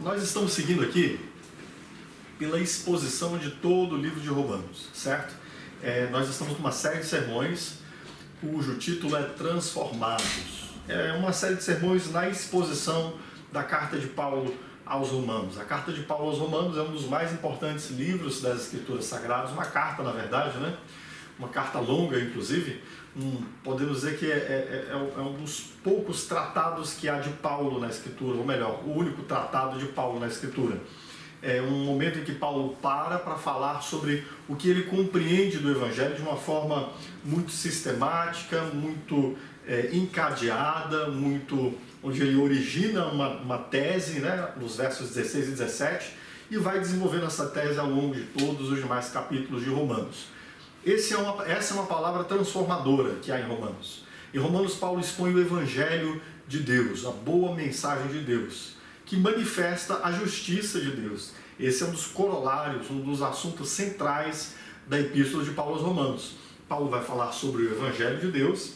Nós estamos seguindo aqui pela exposição de todo o livro de Romanos, certo? Nós estamos numa série de sermões cujo título é Transformados. É uma série de sermões na exposição da carta de Paulo aos Romanos. A carta de Paulo aos Romanos é um dos mais importantes livros das Escrituras Sagradas, uma carta, na verdade, né? Uma carta longa, inclusive. Podemos dizer que é um dos poucos tratados que há de Paulo na Escritura, ou melhor, o único tratado de Paulo na Escritura. É um momento em que Paulo para falar sobre o que ele compreende do Evangelho de uma forma muito sistemática, muito encadeada, onde ele origina uma tese, né, nos versos 16 e 17, e vai desenvolvendo essa tese ao longo de todos os demais capítulos de Romanos. Essa é uma palavra transformadora que há em Romanos. Em Romanos, Paulo expõe o Evangelho de Deus, a boa mensagem de Deus, que manifesta a justiça de Deus. Esse é um dos corolários, um dos assuntos centrais da Epístola de Paulo aos Romanos. Paulo vai falar sobre o Evangelho de Deus,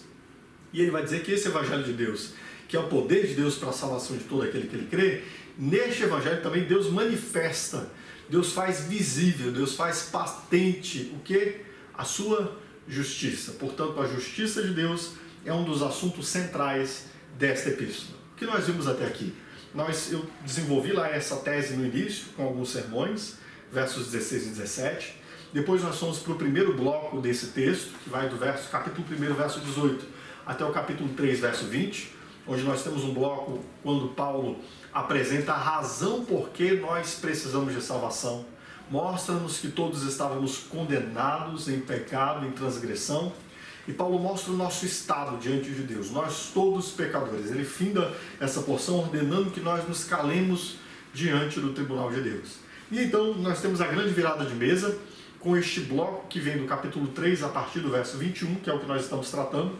e ele vai dizer que esse Evangelho de Deus, que é o poder de Deus para a salvação de todo aquele que ele crê, neste Evangelho também Deus manifesta, Deus faz visível, Deus faz patente o que? A sua justiça. Portanto, a justiça de Deus é um dos assuntos centrais desta epístola. O que nós vimos até aqui? Eu desenvolvi lá essa tese no início, com alguns sermões, versos 16 e 17. Depois nós fomos para o primeiro bloco desse texto, que vai do capítulo 1, verso 18, até o capítulo 3, verso 20, onde nós temos um bloco quando Paulo apresenta a razão por que nós precisamos de salvação. Mostra-nos que todos estávamos condenados em pecado, em transgressão, e Paulo mostra o nosso estado diante de Deus, nós todos pecadores. Ele finda essa porção ordenando que nós nos calemos diante do tribunal de Deus. E então nós temos a grande virada de mesa, com este bloco que vem do capítulo 3, a partir do verso 21, que é o que nós estamos tratando,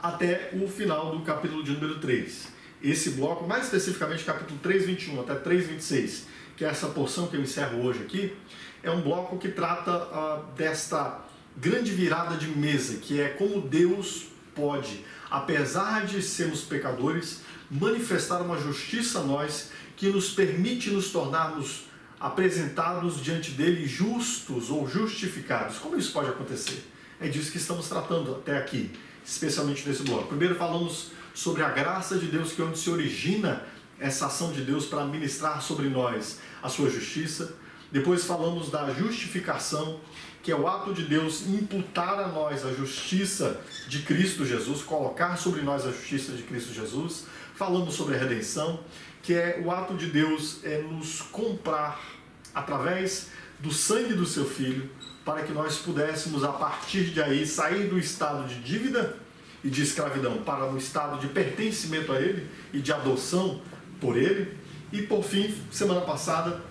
até o final do capítulo de número 3. Esse bloco, mais especificamente capítulo 3, 21 até 3, 26, que é essa porção que eu encerro hoje aqui, é um bloco que trata desta grande virada de mesa, que é como Deus pode, apesar de sermos pecadores, manifestar uma justiça a nós que nos permite nos tornarmos apresentados diante dele justos ou justificados. Como isso pode acontecer? É disso que estamos tratando até aqui, especialmente nesse bloco. Primeiro falamos sobre a graça de Deus, que é onde se origina essa ação de Deus para ministrar sobre nós a sua justiça. Depois falamos da justificação, que é o ato de Deus imputar a nós a justiça de Cristo Jesus, colocar sobre nós a justiça de Cristo Jesus. Falamos sobre a redenção, que é o ato de Deus nos comprar através do sangue do seu Filho, para que nós pudéssemos, a partir de aí, sair do estado de dívida e de escravidão para o estado de pertencimento a Ele e de adoção por Ele. E por fim, semana passada,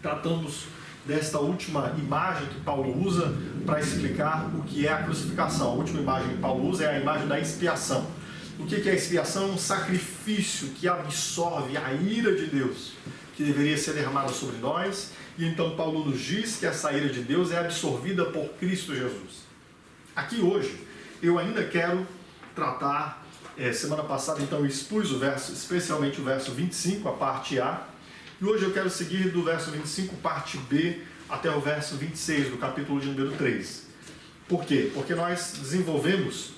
tratamos desta última imagem que Paulo usa para explicar o que é a crucificação. A última imagem que Paulo usa é a imagem da expiação. O que é a expiação? É um sacrifício que absorve a ira de Deus, que deveria ser derramada sobre nós. E então Paulo nos diz que essa ira de Deus é absorvida por Cristo Jesus. Aqui hoje, eu ainda quero tratar, semana passada então eu expus o verso, especialmente o verso 25, a parte A, e hoje eu quero seguir do verso 25, parte B, até o verso 26 do capítulo de número 3. Por quê? Porque nós desenvolvemos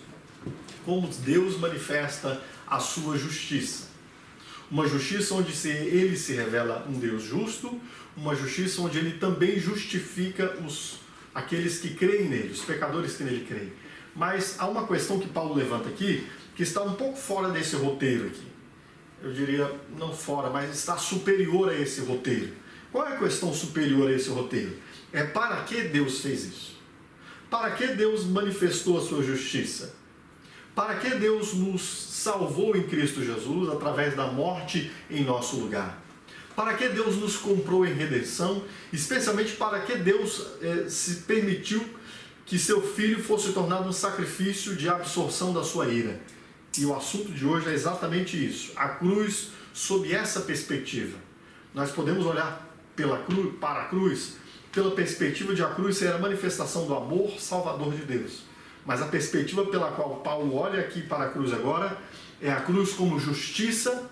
como Deus manifesta a sua justiça. Uma justiça onde ele se revela um Deus justo, uma justiça onde ele também justifica aqueles que creem nele, os pecadores que nele creem. Mas há uma questão que Paulo levanta aqui, que está um pouco fora desse roteiro aqui. Eu diria, não fora, mas está superior a esse roteiro. Qual é a questão superior a esse roteiro? É para que Deus fez isso? Para que Deus manifestou a sua justiça? Para que Deus nos salvou em Cristo Jesus através da morte em nosso lugar? Para que Deus nos comprou em redenção? Especialmente para que Deus se permitiu que seu Filho fosse tornado um sacrifício de absorção da sua ira? E o assunto de hoje é exatamente isso, a cruz sob essa perspectiva. Nós podemos olhar para a cruz pela perspectiva de a cruz ser a manifestação do amor salvador de Deus. Mas a perspectiva pela qual Paulo olha aqui para a cruz agora é a cruz como justiça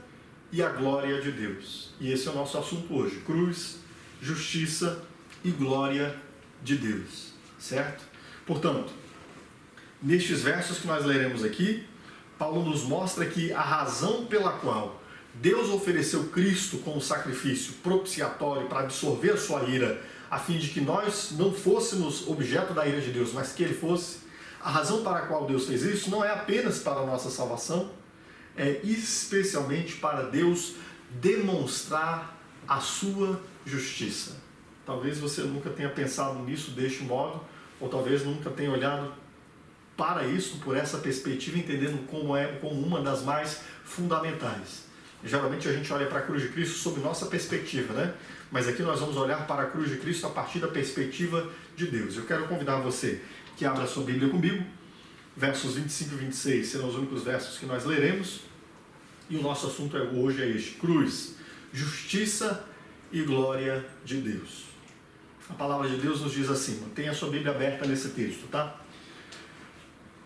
e a glória de Deus. E esse é o nosso assunto hoje: cruz, justiça e glória de Deus, certo? Portanto, nestes versos que nós leremos aqui, Paulo nos mostra que a razão pela qual Deus ofereceu Cristo como sacrifício propiciatório para absorver a sua ira, a fim de que nós não fôssemos objeto da ira de Deus, mas que Ele fosse, a razão para a qual Deus fez isso não é apenas para a nossa salvação, é especialmente para Deus demonstrar a sua justiça. Talvez você nunca tenha pensado nisso deste modo, ou talvez nunca tenha olhado para isso por essa perspectiva, entendendo como uma das mais fundamentais. Geralmente a gente olha para a cruz de Cristo sob nossa perspectiva, né? Mas aqui nós vamos olhar para a cruz de Cristo a partir da perspectiva de Deus. Eu quero convidar você que abra a sua Bíblia comigo. Versos 25 e 26 serão os únicos versos que nós leremos. E o nosso assunto hoje é este: cruz, justiça e glória de Deus. A palavra de Deus nos diz assim, mantenha a sua Bíblia aberta nesse texto, tá?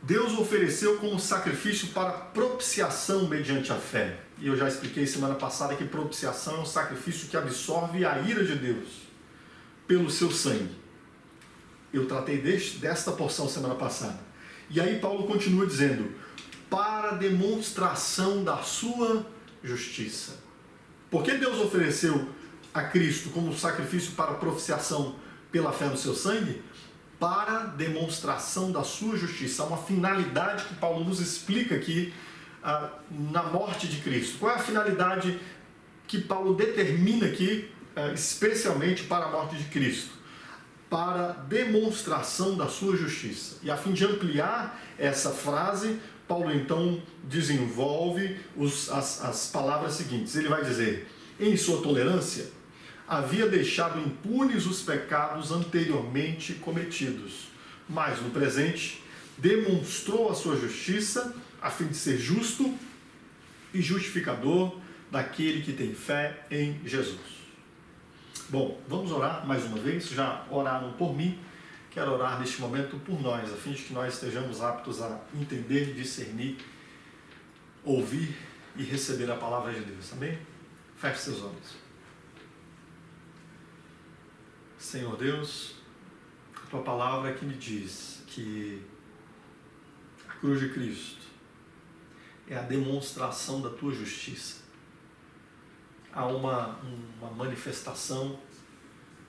Deus ofereceu como sacrifício para propiciação mediante a fé. E eu já expliquei semana passada que propiciação é um sacrifício que absorve a ira de Deus pelo seu sangue. Eu tratei desta porção semana passada. E aí Paulo continua dizendo, para demonstração da sua justiça. Por que Deus ofereceu a Cristo como sacrifício para propiciação pela fé no seu sangue? Para demonstração da sua justiça. Há uma finalidade que Paulo nos explica aqui na morte de Cristo. Qual é a finalidade que Paulo determina aqui, especialmente para a morte de Cristo? Para demonstração da sua justiça. E a fim de ampliar essa frase, Paulo então desenvolve as palavras seguintes. Ele vai dizer, em sua tolerância, havia deixado impunes os pecados anteriormente cometidos, mas no presente demonstrou a sua justiça a fim de ser justo e justificador daquele que tem fé em Jesus. Bom, vamos orar mais uma vez. Já oraram por mim, quero orar neste momento por nós, a fim de que nós estejamos aptos a entender, discernir, ouvir e receber a palavra de Deus. Amém? Feche seus olhos. Senhor Deus, a tua palavra que me diz que a cruz de Cristo é a demonstração da tua justiça. Há uma manifestação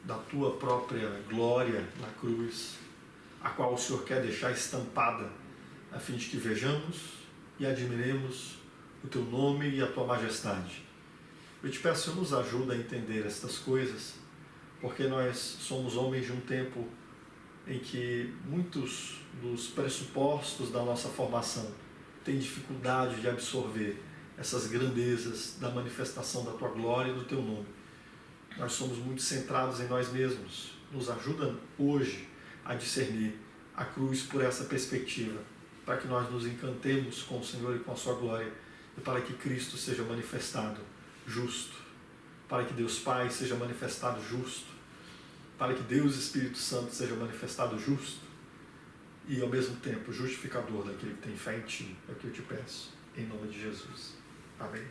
da tua própria glória na cruz, a qual o Senhor quer deixar estampada, a fim de que vejamos e admiremos o teu nome e a tua majestade. Eu te peço, Senhor, nos ajuda a entender estas coisas, porque nós somos homens de um tempo em que muitos dos pressupostos da nossa formação têm dificuldade de absorver essas grandezas da manifestação da tua glória e do teu nome. Nós somos muito centrados em nós mesmos. Nos ajuda hoje a discernir a cruz por essa perspectiva, para que nós nos encantemos com o Senhor e com a sua glória, e para que Cristo seja manifestado justo, para que Deus Pai seja manifestado justo, para que Deus Espírito Santo seja manifestado justo e ao mesmo tempo justificador daquele que tem fé em ti. É o que eu te peço, em nome de Jesus. Amém.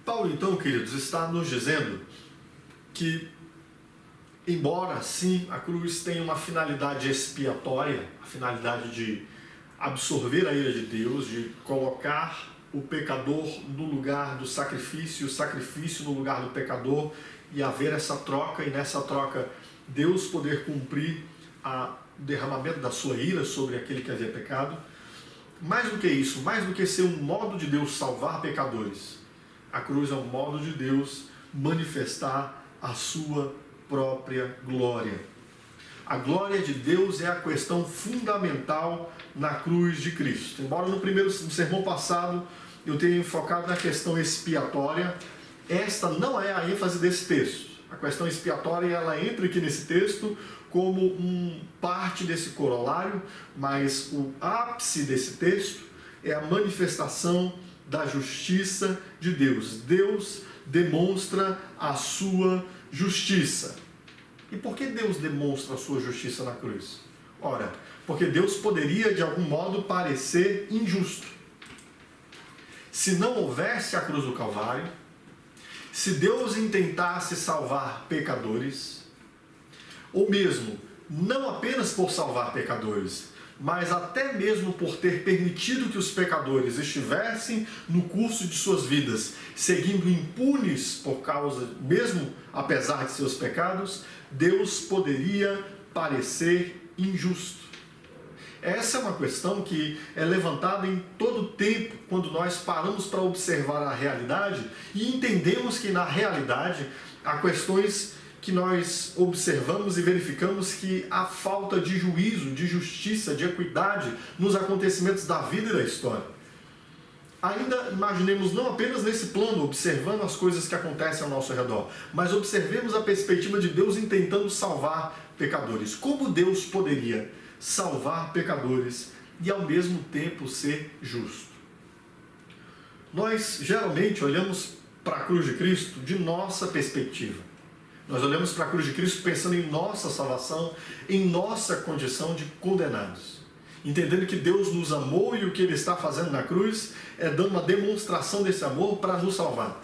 Paulo, então, queridos, está nos dizendo que, embora sim a cruz tenha uma finalidade expiatória, a finalidade de absorver a ira de Deus, de colocar o pecador no lugar do sacrifício, o sacrifício no lugar do pecador, e haver essa troca, e nessa troca Deus poder cumprir o derramamento da sua ira sobre aquele que havia pecado. Mais do que isso, mais do que ser um modo de Deus salvar pecadores, a cruz é um modo de Deus manifestar a sua própria glória. A glória de Deus é a questão fundamental na cruz de Cristo. Embora no sermão passado eu tenha enfocado na questão expiatória, esta não é a ênfase desse texto. A questão expiatória, ela entra aqui nesse texto como parte desse corolário, mas o ápice desse texto é a manifestação da justiça de Deus. Deus demonstra a sua justiça. E por que Deus demonstra a sua justiça na cruz? Ora, porque Deus poderia de algum modo parecer injusto. se não houvesse a cruz do Calvário, se Deus intentasse salvar pecadores, ou mesmo não apenas por salvar pecadores, mas até mesmo por ter permitido que os pecadores estivessem no curso de suas vidas, seguindo impunes por causa, mesmo apesar de seus pecados, Deus poderia parecer injusto. Essa é uma questão que é levantada em todo tempo, quando nós paramos para observar a realidade e entendemos que na realidade há questões que nós observamos e verificamos que há falta de juízo, de justiça, de equidade nos acontecimentos da vida e da história. Ainda imaginemos não apenas nesse plano, observando as coisas que acontecem ao nosso redor, mas observemos a perspectiva de Deus em tentando salvar pecadores. Como Deus poderia salvar pecadores e ao mesmo tempo ser justo? Nós geralmente olhamos para a cruz de Cristo de nossa perspectiva. Nós olhamos para a cruz de Cristo pensando em nossa salvação, em nossa condição de condenados. Entendendo que Deus nos amou e o que Ele está fazendo na cruz é dando uma demonstração desse amor para nos salvar.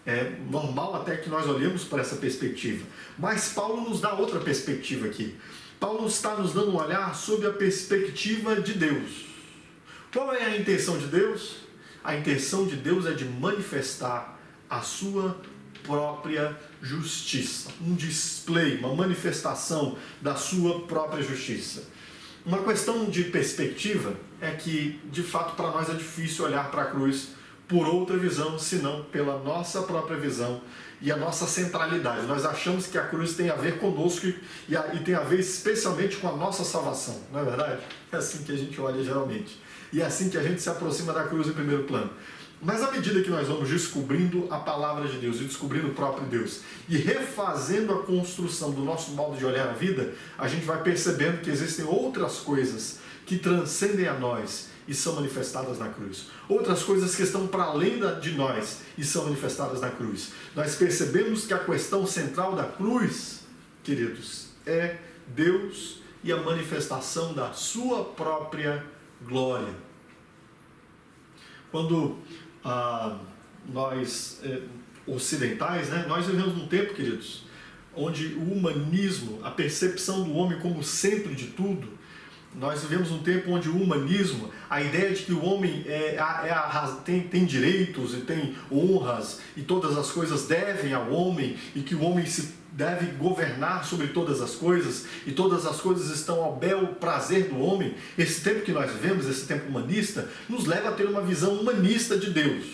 É normal até que nós olhemos para essa perspectiva. Mas Paulo nos dá outra perspectiva aqui. Paulo está nos dando um olhar sobre a perspectiva de Deus. Qual é a intenção de Deus? A intenção de Deus é de manifestar a sua própria justiça. Um display, uma manifestação da sua própria justiça. Uma questão de perspectiva é que, de fato, para nós é difícil olhar para a cruz por outra visão, senão pela nossa própria visão e a nossa centralidade. Nós achamos que a cruz tem a ver conosco e tem a ver especialmente com a nossa salvação, não é verdade? É assim que a gente olha geralmente. E é assim que a gente se aproxima da cruz em primeiro plano. Mas à medida que nós vamos descobrindo a palavra de Deus e descobrindo o próprio Deus e refazendo a construção do nosso modo de olhar a vida, a gente vai percebendo que existem outras coisas que transcendem a nós e são manifestadas na cruz. Outras coisas que estão para além de nós e são manifestadas na cruz. Nós percebemos que a questão central da cruz, queridos, é Deus e a manifestação da sua própria glória. Quando nós ocidentais, nós vivemos num tempo, queridos, onde o humanismo, a percepção do homem como centro de tudo, nós vivemos num tempo onde o humanismo, a ideia de que o homem tem direitos e tem honras e todas as coisas devem ao homem e que o homem deve governar sobre todas as coisas e todas as coisas estão ao bel prazer do homem. Esse tempo que nós vivemos, esse tempo humanista, nos leva a ter uma visão humanista de Deus,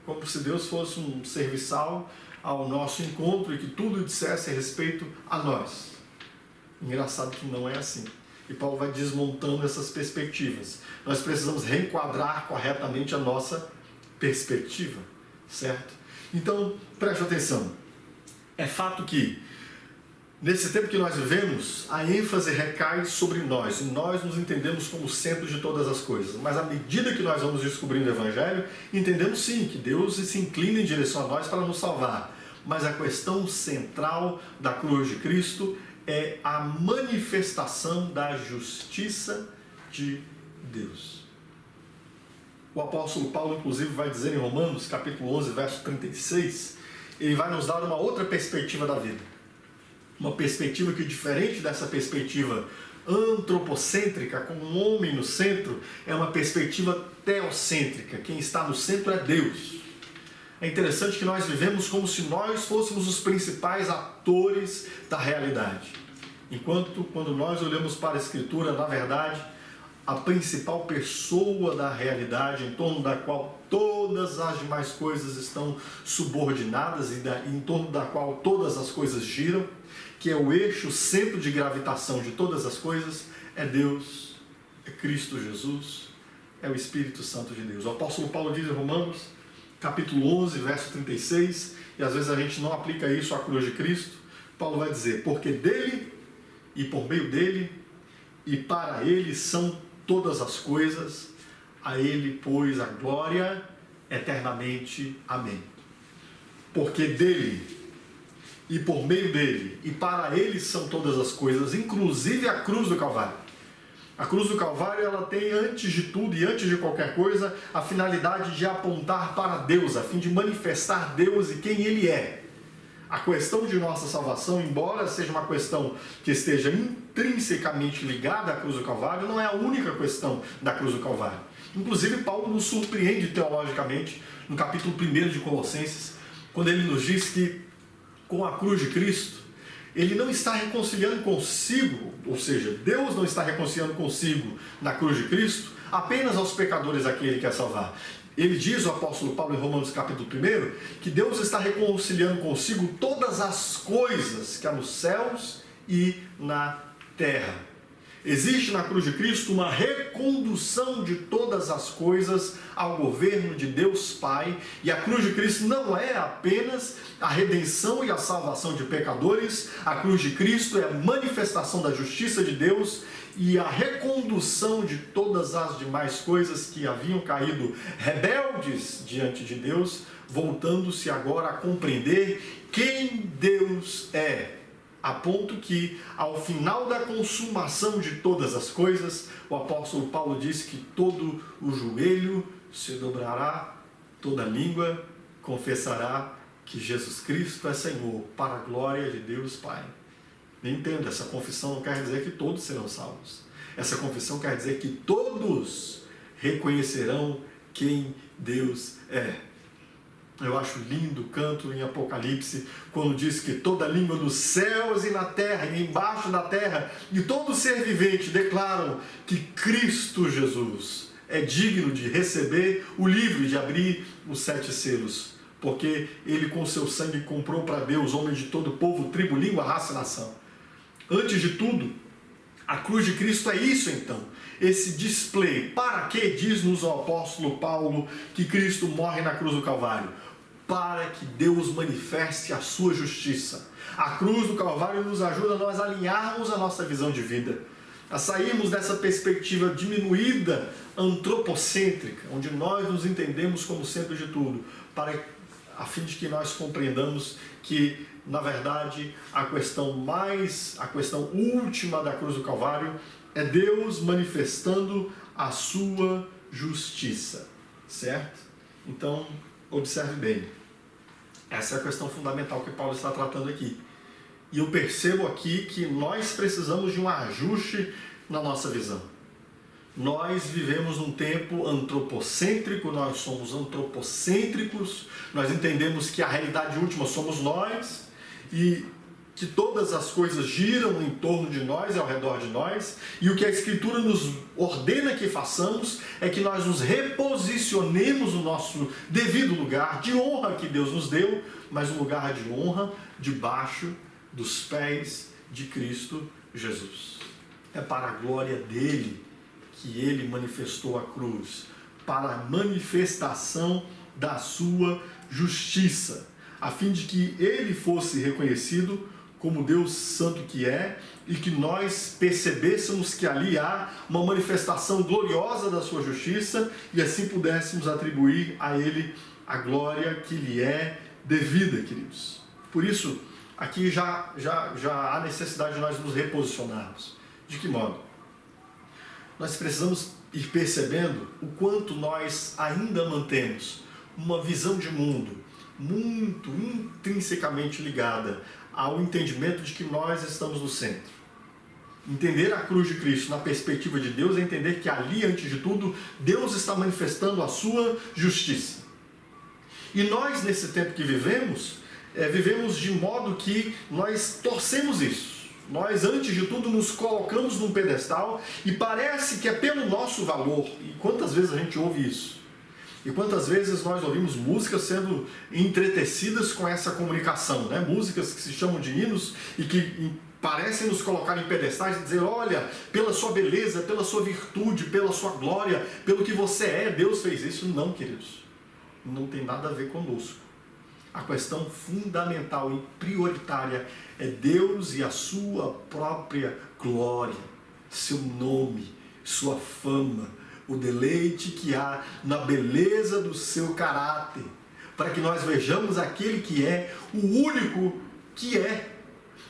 como se Deus fosse um serviçal ao nosso encontro e que tudo dissesse a respeito a nós. Engraçado que não é assim. E Paulo vai desmontando essas perspectivas. Nós precisamos reenquadrar corretamente a nossa perspectiva, certo? Então, preste atenção. É fato que, nesse tempo que nós vivemos, a ênfase recai sobre nós, e nós nos entendemos como centro de todas as coisas. Mas à medida que nós vamos descobrindo o Evangelho, entendemos sim que Deus se inclina em direção a nós para nos salvar. Mas a questão central da cruz de Cristo é a manifestação da justiça de Deus. O apóstolo Paulo, inclusive, vai dizer em Romanos, capítulo 11, verso 36, ele vai nos dar uma outra perspectiva da vida. Uma perspectiva que, diferente dessa perspectiva antropocêntrica, com um homem no centro, é uma perspectiva teocêntrica. Quem está no centro é Deus. É interessante que nós vivemos como se nós fôssemos os principais atores da realidade. Enquanto, quando nós olhamos para a Escritura, na verdade, a principal pessoa da realidade, em torno da qual todas as demais coisas estão subordinadas e em torno da qual todas as coisas giram, que é o eixo, o centro de gravitação de todas as coisas, é Deus, é Cristo Jesus, é o Espírito Santo de Deus. O apóstolo Paulo diz em Romanos, capítulo 11, verso 36, e às vezes a gente não aplica isso à cruz de Cristo. Paulo vai dizer, porque dele e por meio dele e para ele são todas as coisas, a ele, pois, a glória eternamente. Amém. Porque dele e por meio dele e para ele são todas as coisas, inclusive a cruz do Calvário. A cruz do Calvário, ela tem, antes de tudo e antes de qualquer coisa, a finalidade de apontar para Deus, a fim de manifestar Deus e quem Ele é. A questão de nossa salvação, embora seja uma questão que esteja intrinsecamente ligada à cruz do Calvário, não é a única questão da cruz do Calvário. Inclusive, Paulo nos surpreende teologicamente no capítulo 1 de Colossenses, quando ele nos diz que com a cruz de Cristo, ele não está reconciliando consigo, ou seja, Deus não está reconciliando consigo na cruz de Cristo, apenas aos pecadores a quem Ele quer salvar. Ele diz, o apóstolo Paulo, em Romanos capítulo 1, que Deus está reconciliando consigo todas as coisas que há nos céus e na terra. Existe na cruz de Cristo uma recondução de todas as coisas ao governo de Deus Pai, e a cruz de Cristo não é apenas a redenção e a salvação de pecadores, a cruz de Cristo é a manifestação da justiça de Deus e a recondução de todas as demais coisas que haviam caído rebeldes diante de Deus, voltando-se agora a compreender quem Deus é. A ponto que, ao final da consumação de todas as coisas, o apóstolo Paulo diz que todo o joelho se dobrará, toda língua confessará que Jesus Cristo é Senhor, para a glória de Deus Pai. Entenda, essa confissão não quer dizer que todos serão salvos. Essa confissão quer dizer que todos reconhecerão quem Deus é. Eu acho lindo o canto em Apocalipse, quando diz que toda língua nos céus e na terra, e embaixo da terra, e todo ser vivente declaram que Cristo Jesus é digno de receber o livro e de abrir os 7 selos, porque Ele com seu sangue comprou para Deus homens de todo povo, tribo, língua, raça e nação. Antes de tudo, a cruz de Cristo é isso então, esse display. Para que diz-nos o apóstolo Paulo que Cristo morre na cruz do Calvário? Para que Deus manifeste a sua justiça. A cruz do Calvário nos ajuda a nós alinharmos a nossa visão de vida, a sairmos dessa perspectiva diminuída, antropocêntrica, onde nós nos entendemos como centro de tudo, a fim de que nós compreendamos que, na verdade, a questão última da cruz do Calvário é Deus manifestando a sua justiça, certo? Então, observe bem. Essa é a questão fundamental que Paulo está tratando aqui. E eu percebo aqui que nós precisamos de um ajuste na nossa visão. Nós vivemos num tempo antropocêntrico, nós somos antropocêntricos, nós entendemos que a realidade última somos nós e que todas as coisas giram em torno de nós e ao redor de nós, e o que a Escritura nos ordena que façamos é que nós nos reposicionemos no nosso devido lugar de honra que Deus nos deu, mas um lugar de honra debaixo dos pés de Cristo Jesus. É para a glória dele que ele manifestou a cruz, para a manifestação da sua justiça, a fim de que ele fosse reconhecido como Deus santo que é, e que nós percebêssemos que ali há uma manifestação gloriosa da sua justiça, e assim pudéssemos atribuir a ele a glória que lhe é devida, queridos. Por isso, aqui já há necessidade de nós nos reposicionarmos. De que modo? Nós precisamos ir percebendo o quanto nós ainda mantemos uma visão de mundo muito intrinsecamente ligada ao entendimento de que nós estamos no centro. Entender a cruz de Cristo na perspectiva de Deus é entender que ali, antes de tudo, Deus está manifestando a sua justiça. E nós, nesse tempo que vivemos, vivemos de modo que nós torcemos isso. Nós, antes de tudo, nos colocamos num pedestal e parece que é pelo nosso valor. E quantas vezes a gente ouve isso? E quantas vezes nós ouvimos músicas sendo entretecidas com essa comunicação, né? Músicas que se chamam de hinos e que parecem nos colocar em pedestais e dizer, olha, pela sua beleza, pela sua virtude, pela sua glória, pelo que você é, Deus fez isso. Não, queridos, não tem nada a ver conosco. A questão fundamental e prioritária é Deus e a sua própria glória, seu nome, sua fama, o deleite que há na beleza do seu caráter, para que nós vejamos aquele que é o único que é.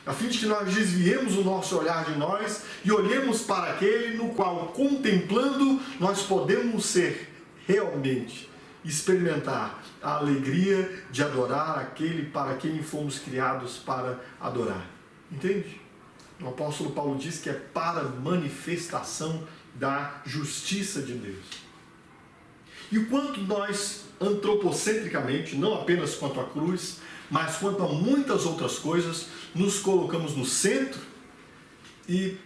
a fim de que nós desviemos o nosso olhar de nós e olhemos para aquele no qual, contemplando, nós podemos ser realmente, experimentar a alegria de adorar aquele para quem fomos criados para adorar. Entende? O apóstolo Paulo diz que é para manifestação da justiça de Deus. E o quanto nós, antropocentricamente, não apenas quanto à cruz, mas quanto a muitas outras coisas, nos colocamos no centro e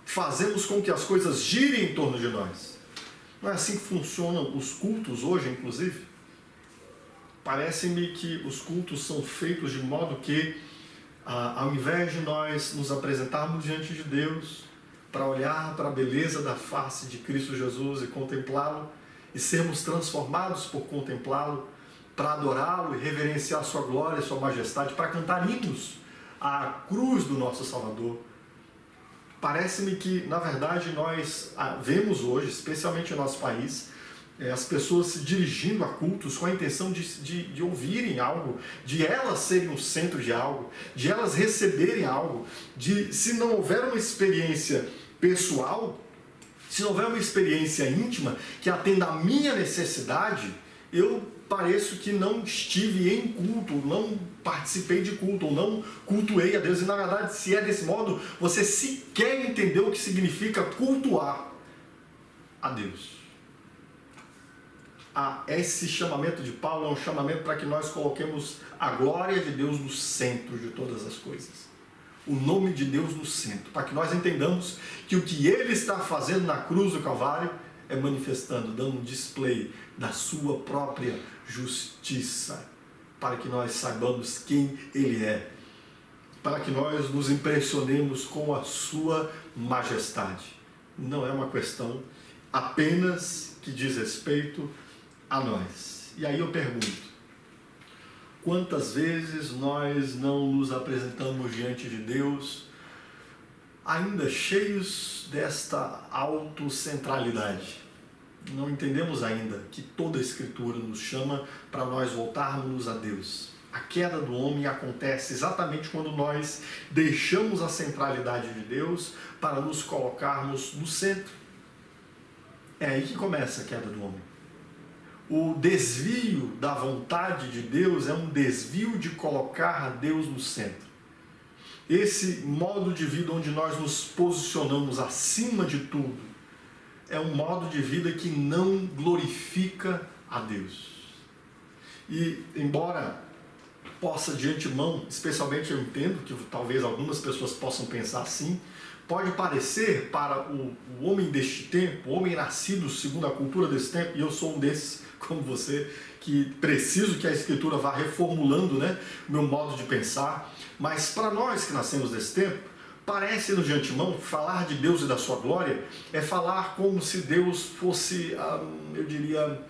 fazemos com que as coisas girem em torno de nós. Não é assim que funcionam os cultos hoje, inclusive? Parece-me que os cultos são feitos de modo que, ao invés de nós nos apresentarmos diante de Deus, para olhar para a beleza da face de Cristo Jesus e contemplá-lo, e sermos transformados por contemplá-lo, para adorá-lo e reverenciar sua glória, sua majestade, para cantar hinos à cruz do nosso Salvador. Parece-me que, na verdade, nós vemos hoje, especialmente no nosso país, as pessoas se dirigindo a cultos com a intenção de ouvirem algo, de elas serem o centro de algo, de elas receberem algo, de, se não houver uma experiência pessoal, se não houver uma experiência íntima que atenda à minha necessidade, eu pareço que não estive em culto, não participei de culto, ou não cultuei a Deus. E na verdade, se é desse modo, você sequer entendeu o que significa cultuar a Deus. Esse chamamento de Paulo é um chamamento para que nós coloquemos a glória de Deus no centro de todas as coisas. O nome de Deus no centro, para que nós entendamos que o que Ele está fazendo na cruz do Calvário é manifestando, dando um display da sua própria justiça, para que nós saibamos quem Ele é, para que nós nos impressionemos com a sua majestade. Não é uma questão apenas que diz respeito a nós. E aí eu pergunto, quantas vezes nós não nos apresentamos diante de Deus ainda cheios desta autocentralidade? Não entendemos ainda que toda a Escritura nos chama para nós voltarmos a Deus. A queda do homem acontece exatamente quando nós deixamos a centralidade de Deus para nos colocarmos no centro. É aí que começa a queda do homem. O desvio da vontade de Deus é um desvio de colocar a Deus no centro. Esse modo de vida onde nós nos posicionamos acima de tudo é um modo de vida que não glorifica a Deus. E embora possa de antemão, especialmente eu entendo que talvez algumas pessoas possam pensar assim, pode parecer para o homem deste tempo, o homem nascido segundo a cultura desse tempo, e eu sou um desses, como você, que preciso que a Escritura vá reformulando, né, meu modo de pensar, mas para nós que nascemos desse tempo, parece-nos de antemão, falar de Deus e da sua glória é falar como se Deus fosse, eu diria,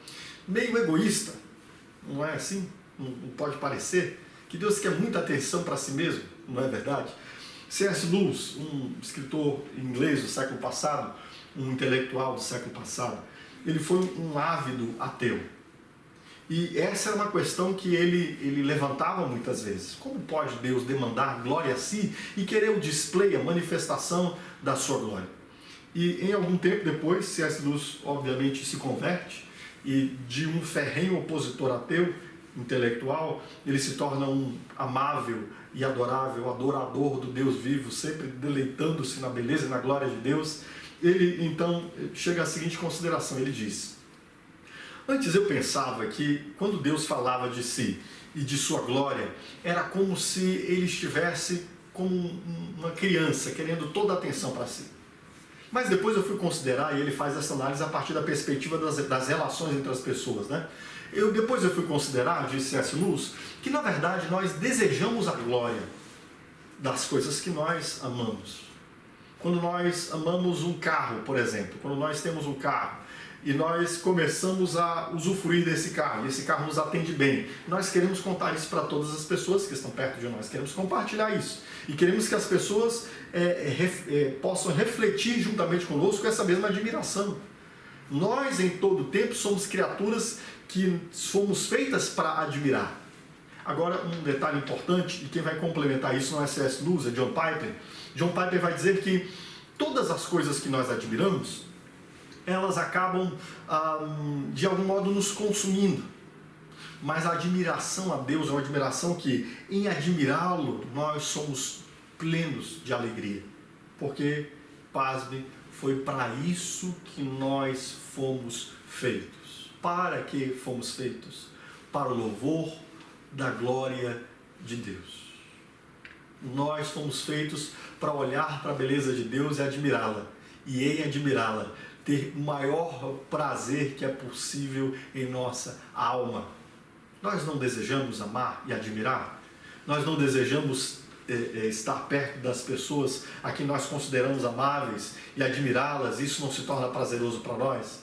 meio egoísta. Não é assim? Não pode parecer? Que Deus quer muita atenção para si mesmo, não é verdade? C.S. Lewis, um escritor inglês do século passado, um intelectual do século passado, ele foi um ávido ateu. E essa era uma questão que ele levantava muitas vezes. Como pode Deus demandar glória a si e querer o display, a manifestação da sua glória? E em algum tempo depois, C.S. Lewis obviamente se converte e de um ferrenho opositor ateu, intelectual, ele se torna um amável e adorável adorador do Deus vivo, sempre deleitando-se na beleza e na glória de Deus. Ele então chega à seguinte consideração, ele diz: antes eu pensava que quando Deus falava de si e de sua glória, era como se ele estivesse como uma criança, querendo toda a atenção para si. Mas depois eu fui considerar, e ele faz essa análise a partir da perspectiva das relações entre as pessoas, né? Depois eu fui considerar, disse C.S. Lewis, que na verdade nós desejamos a glória das coisas que nós amamos. Quando nós amamos um carro, por exemplo, quando nós temos um carro e nós começamos a usufruir desse carro, e esse carro nos atende bem, nós queremos contar isso para todas as pessoas que estão perto de nós, queremos compartilhar isso. E queremos que as pessoas possam refletir juntamente conosco essa mesma admiração. Nós, em todo tempo, somos criaturas que fomos feitas para admirar. Agora, um detalhe importante, e quem vai complementar isso não é C.S. Lewis, é John Piper. John Piper vai dizer que todas as coisas que nós admiramos, elas acabam, de algum modo, nos consumindo. Mas a admiração a Deus é uma admiração que, em admirá-lo, nós somos plenos de alegria. Porque, pasme, foi para isso que nós fomos feitos. Para que fomos feitos? Para o louvor da glória de Deus. Nós fomos feitos para olhar para a beleza de Deus e admirá-la. E em admirá-la, ter o maior prazer que é possível em nossa alma. Nós não desejamos amar e admirar? Nós não desejamos estar perto das pessoas a quem nós consideramos amáveis e admirá-las? Isso não se torna prazeroso para nós?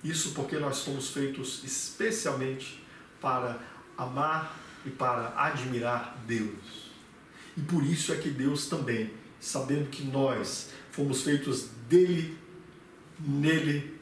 Isso porque nós fomos feitos especialmente para amar e para admirar Deus. E por isso é que Deus também, sabendo que nós fomos feitos dele, nele,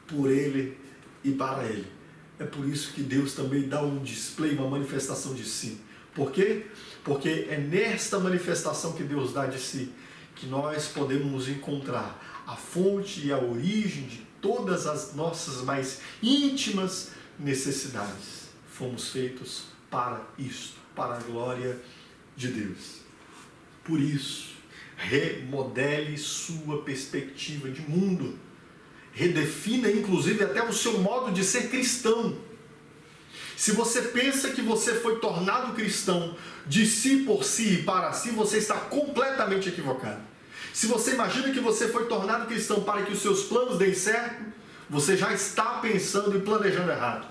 por ele e para ele, é por isso que Deus também dá um display, uma manifestação de si. Por quê? Porque é nesta manifestação que Deus dá de si que nós podemos encontrar a fonte e a origem de todas as nossas mais íntimas necessidades. Fomos feitos para isto, para a glória de Deus. Por isso, remodele sua perspectiva de mundo. Redefina, inclusive, até o seu modo de ser cristão. Se você pensa que você foi tornado cristão de si, por si e para si, você está completamente equivocado. Se você imagina que você foi tornado cristão para que os seus planos deem certo, você já está pensando e planejando errado.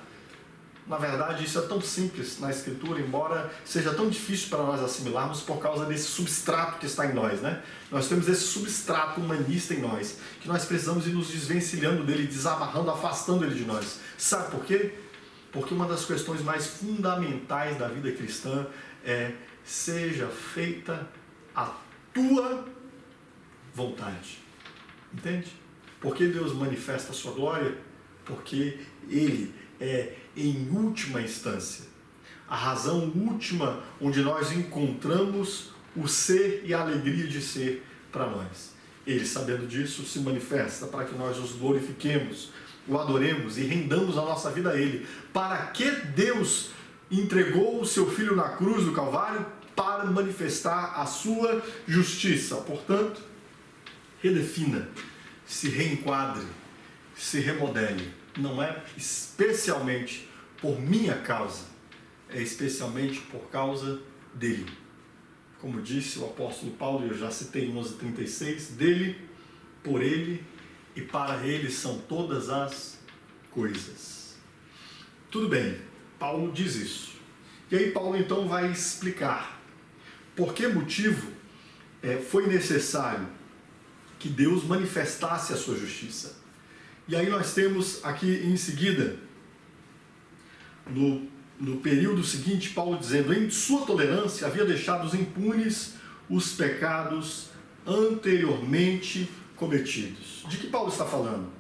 Na verdade, isso é tão simples na Escritura, embora seja tão difícil para nós assimilarmos por causa desse substrato que está em nós, né? Nós temos esse substrato humanista em nós, que nós precisamos ir nos desvencilhando dele, desamarrando, afastando ele de nós. Sabe por quê? Porque uma das questões mais fundamentais da vida cristã é: seja feita a tua vontade. Entende? Por que Deus manifesta a sua glória? Porque Ele é, em última instância, a razão última onde nós encontramos o ser e a alegria de ser para nós. Ele, sabendo disso, se manifesta para que nós os glorifiquemos, o adoremos e rendamos a nossa vida a Ele. Para que Deus entregou o seu Filho na cruz do Calvário? Para manifestar a sua justiça. Portanto, redefina, se reenquadre, se remodele. Não é especialmente por minha causa, é especialmente por causa dele. Como disse o apóstolo Paulo, eu já citei em 11:36, dele, por ele e para ele são todas as coisas. Tudo bem, Paulo diz isso. E aí Paulo então vai explicar por que motivo foi necessário que Deus manifestasse a sua justiça. E aí nós temos aqui em seguida, no período seguinte, Paulo dizendo: em sua tolerância havia deixado impunes os pecados anteriormente cometidos. De que Paulo está falando?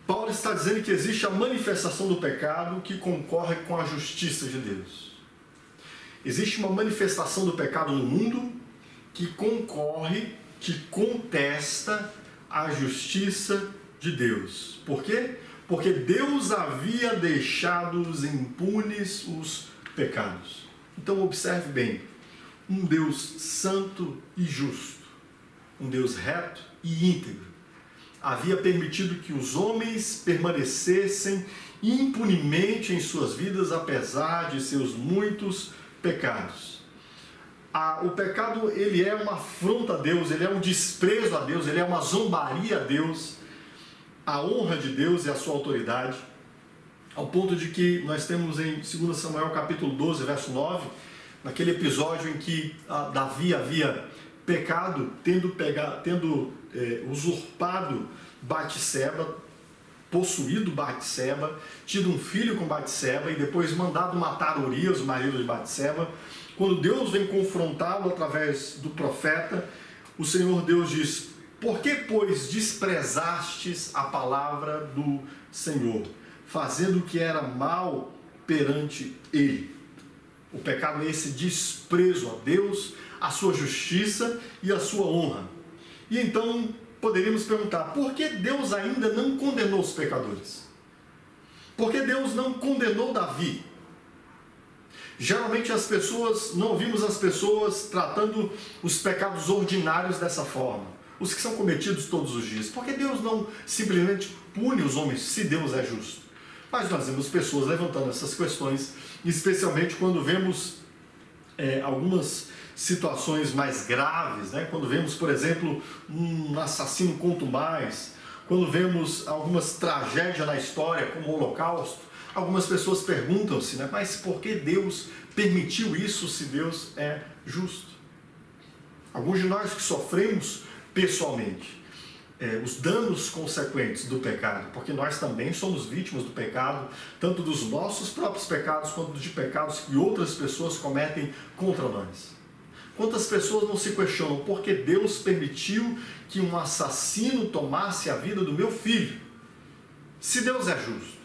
Paulo está dizendo que existe a manifestação do pecado que concorre com a justiça de Deus. Existe uma manifestação do pecado no mundo que concorre, que contesta a justiça de Deus. Por quê? Porque Deus havia deixado impunes os pecados. Então observe bem, um Deus santo e justo, um Deus reto e íntegro, havia permitido que os homens permanecessem impunemente em suas vidas, apesar de seus muitos pecados. O pecado, ele é uma afronta a Deus, ele é um desprezo a Deus, ele é uma zombaria a Deus, a honra de Deus e a sua autoridade, ao ponto de que nós temos em 2 Samuel capítulo 12, verso 9, naquele episódio em que Davi havia pecado, tendo usurpado Batseba, possuído Batseba, tido um filho com Batseba e depois mandado matar Urias, o marido de Batseba. Quando Deus vem confrontá-lo através do profeta, o Senhor Deus diz: por que, pois, desprezastes a palavra do Senhor, fazendo o que era mal perante Ele? O pecado é esse desprezo a Deus, a sua justiça e a sua honra. E então poderíamos perguntar, por que Deus ainda não condenou os pecadores? Por que Deus não condenou Davi? Geralmente não ouvimos as pessoas tratando os pecados ordinários dessa forma, os que são cometidos todos os dias. Por que Deus não simplesmente pune os homens, se Deus é justo? Mas nós vemos pessoas levantando essas questões, especialmente quando vemos algumas situações mais graves, né? Quando vemos, por exemplo, um assassino contumaz, quando vemos algumas tragédias na história, como o Holocausto, algumas pessoas perguntam-se, né? Mas por que Deus permitiu isso se Deus é justo? Alguns de nós que sofremos pessoalmente os danos consequentes do pecado, porque nós também somos vítimas do pecado, tanto dos nossos próprios pecados, quanto de pecados que outras pessoas cometem contra nós. Quantas pessoas não se questionam por que Deus permitiu que um assassino tomasse a vida do meu filho? Se Deus é justo,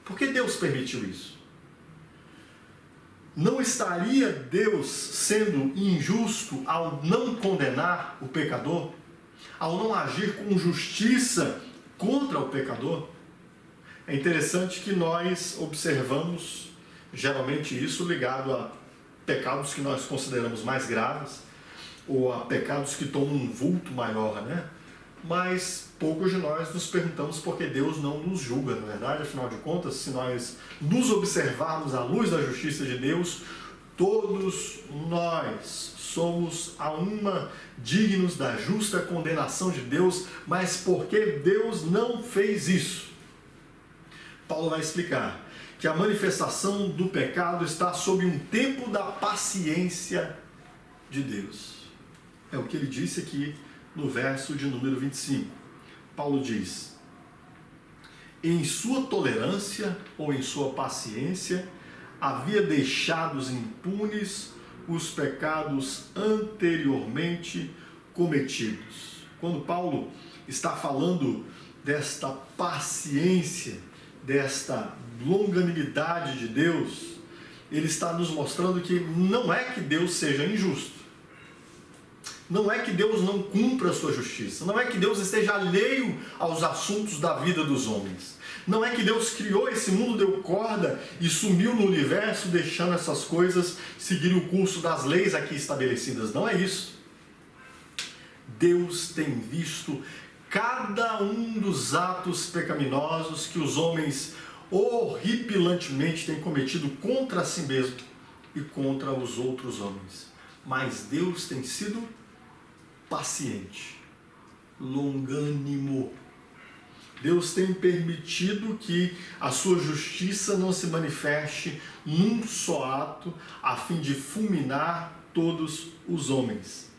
por que Deus permitiu isso? Não estaria Deus sendo injusto ao não condenar o pecador? Ao não agir com justiça contra o pecador? É interessante que nós observamos geralmente isso ligado a pecados que nós consideramos mais graves, ou a pecados que tomam um vulto maior, né? Mas poucos de nós nos perguntamos por que Deus não nos julga, na verdade. Afinal de contas, se nós nos observarmos à luz da justiça de Deus, todos nós somos a uma dignos da justa condenação de Deus, mas por que Deus não fez isso? Paulo vai explicar que a manifestação do pecado está sob um tempo da paciência de Deus. É o que ele disse aqui no verso de número 25. Paulo diz: em sua tolerância ou em sua paciência, havia deixados impunes os pecados anteriormente cometidos. Quando Paulo está falando desta paciência, desta longanimidade de Deus, ele está nos mostrando que não é que Deus seja injusto, não é que Deus não cumpra a sua justiça, não é que Deus esteja alheio aos assuntos da vida dos homens, não é que Deus criou esse mundo, deu corda e sumiu no universo, deixando essas coisas seguirem o curso das leis aqui estabelecidas. Não é isso. Deus tem visto cada um dos atos pecaminosos que os homens horripilantemente têm cometido contra si mesmo e contra os outros homens. Mas Deus tem sido paciente, longânimo. Deus tem permitido que a sua justiça não se manifeste num só ato, a fim de fulminar todos os homens.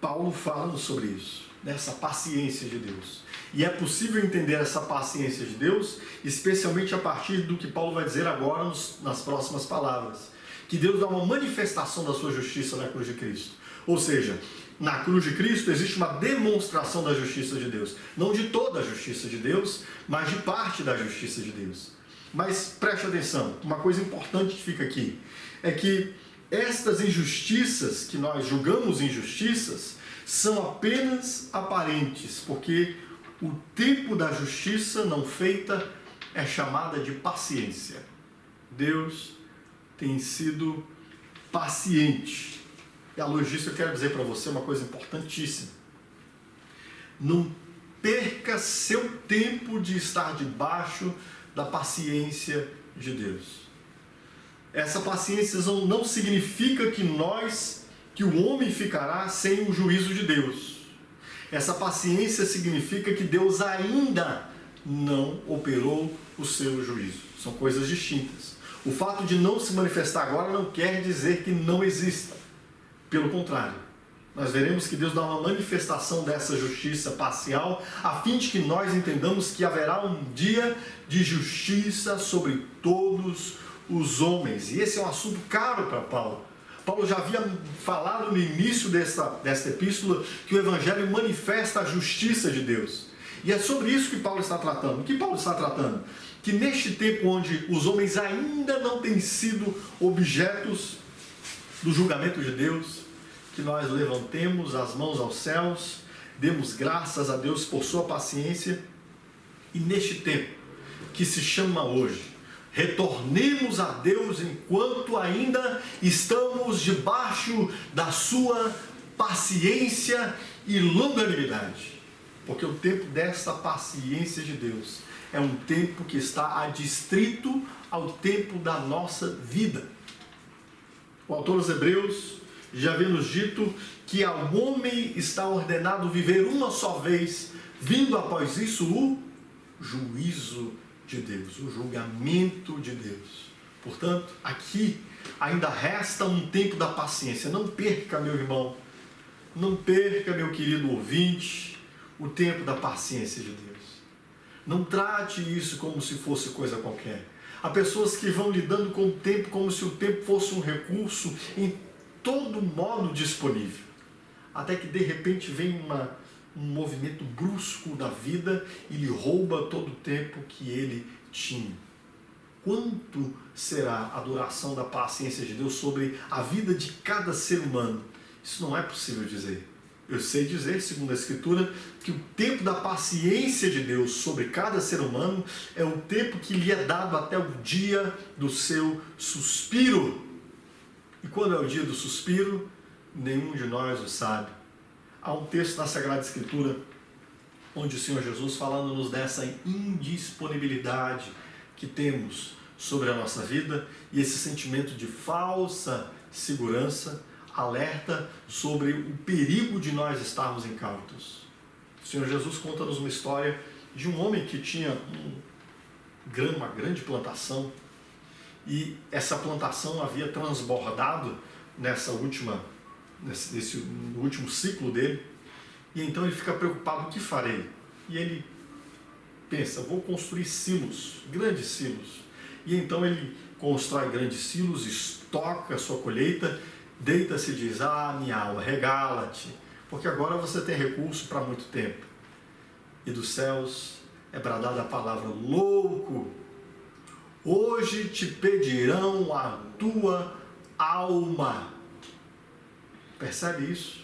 Paulo fala sobre isso, dessa paciência de Deus. E é possível entender essa paciência de Deus, especialmente a partir do que Paulo vai dizer agora nas próximas palavras. Que Deus dá uma manifestação da sua justiça na cruz de Cristo. Ou seja, na cruz de Cristo existe uma demonstração da justiça de Deus. Não de toda a justiça de Deus, mas de parte da justiça de Deus. Mas preste atenção, uma coisa importante que fica aqui é que estas injustiças que nós julgamos injustiças são apenas aparentes, porque o tempo da justiça não feita é chamada de paciência. Deus tem sido paciente. E à luz disso eu quero dizer para você uma coisa importantíssima. Não perca seu tempo de estar debaixo da paciência de Deus. Essa paciência não significa que o homem ficará sem o juízo de Deus. Essa paciência significa que Deus ainda não operou o seu juízo. São coisas distintas. O fato de não se manifestar agora não quer dizer que não exista. Pelo contrário, nós veremos que Deus dá uma manifestação dessa justiça parcial, a fim de que nós entendamos que haverá um dia de justiça sobre todos os homens. E esse é um assunto caro para Paulo. Paulo já havia falado no início desta epístola que o Evangelho manifesta a justiça de Deus. E é sobre isso que Paulo está tratando. O que Paulo está tratando? que neste tempo onde os homens ainda não têm sido objetos do julgamento de Deus, que nós levantemos as mãos aos céus, demos graças a Deus por sua paciência, e neste tempo que se chama hoje, retornemos a Deus enquanto ainda estamos debaixo da sua paciência e longanimidade, porque o tempo desta paciência de Deus é um tempo que está adstrito ao tempo da nossa vida. O autor dos Hebreus já havia nos dito que ao homem está ordenado viver uma só vez, vindo após isso o juízo de Deus, o julgamento de Deus. Portanto, aqui ainda resta um tempo da paciência. Não perca, meu irmão, não perca, meu querido ouvinte, o tempo da paciência de Deus. Não trate isso como se fosse coisa qualquer. Há pessoas que vão lidando com o tempo como se o tempo fosse um recurso em todo modo disponível. Até que de repente vem um movimento brusco da vida e lhe rouba todo o tempo que ele tinha. Quanto será a duração da paciência de Deus sobre a vida de cada ser humano? Isso não é possível dizer. Eu sei dizer, segundo a Escritura, que o tempo da paciência de Deus sobre cada ser humano é o tempo que lhe é dado até o dia do seu suspiro. E quando é o dia do suspiro, nenhum de nós o sabe. Há um texto na Sagrada Escritura onde o Senhor Jesus, falando-nos dessa indisponibilidade que temos sobre a nossa vida e esse sentimento de falsa segurança, alerta sobre o perigo de nós estarmos incautos. O Senhor Jesus conta-nos uma história de um homem que tinha uma grande plantação, e essa plantação havia transbordado no último ciclo dele, e então ele fica preocupado: o que farei? E ele pensa: vou construir silos, grandes silos. E então ele constrói grandes silos, estoca a sua colheita, deita-se e diz: minha alma, regala-te, porque agora você tem recurso para muito tempo. E dos céus é bradada a palavra: louco, hoje te pedirão a tua alma. Percebe isso?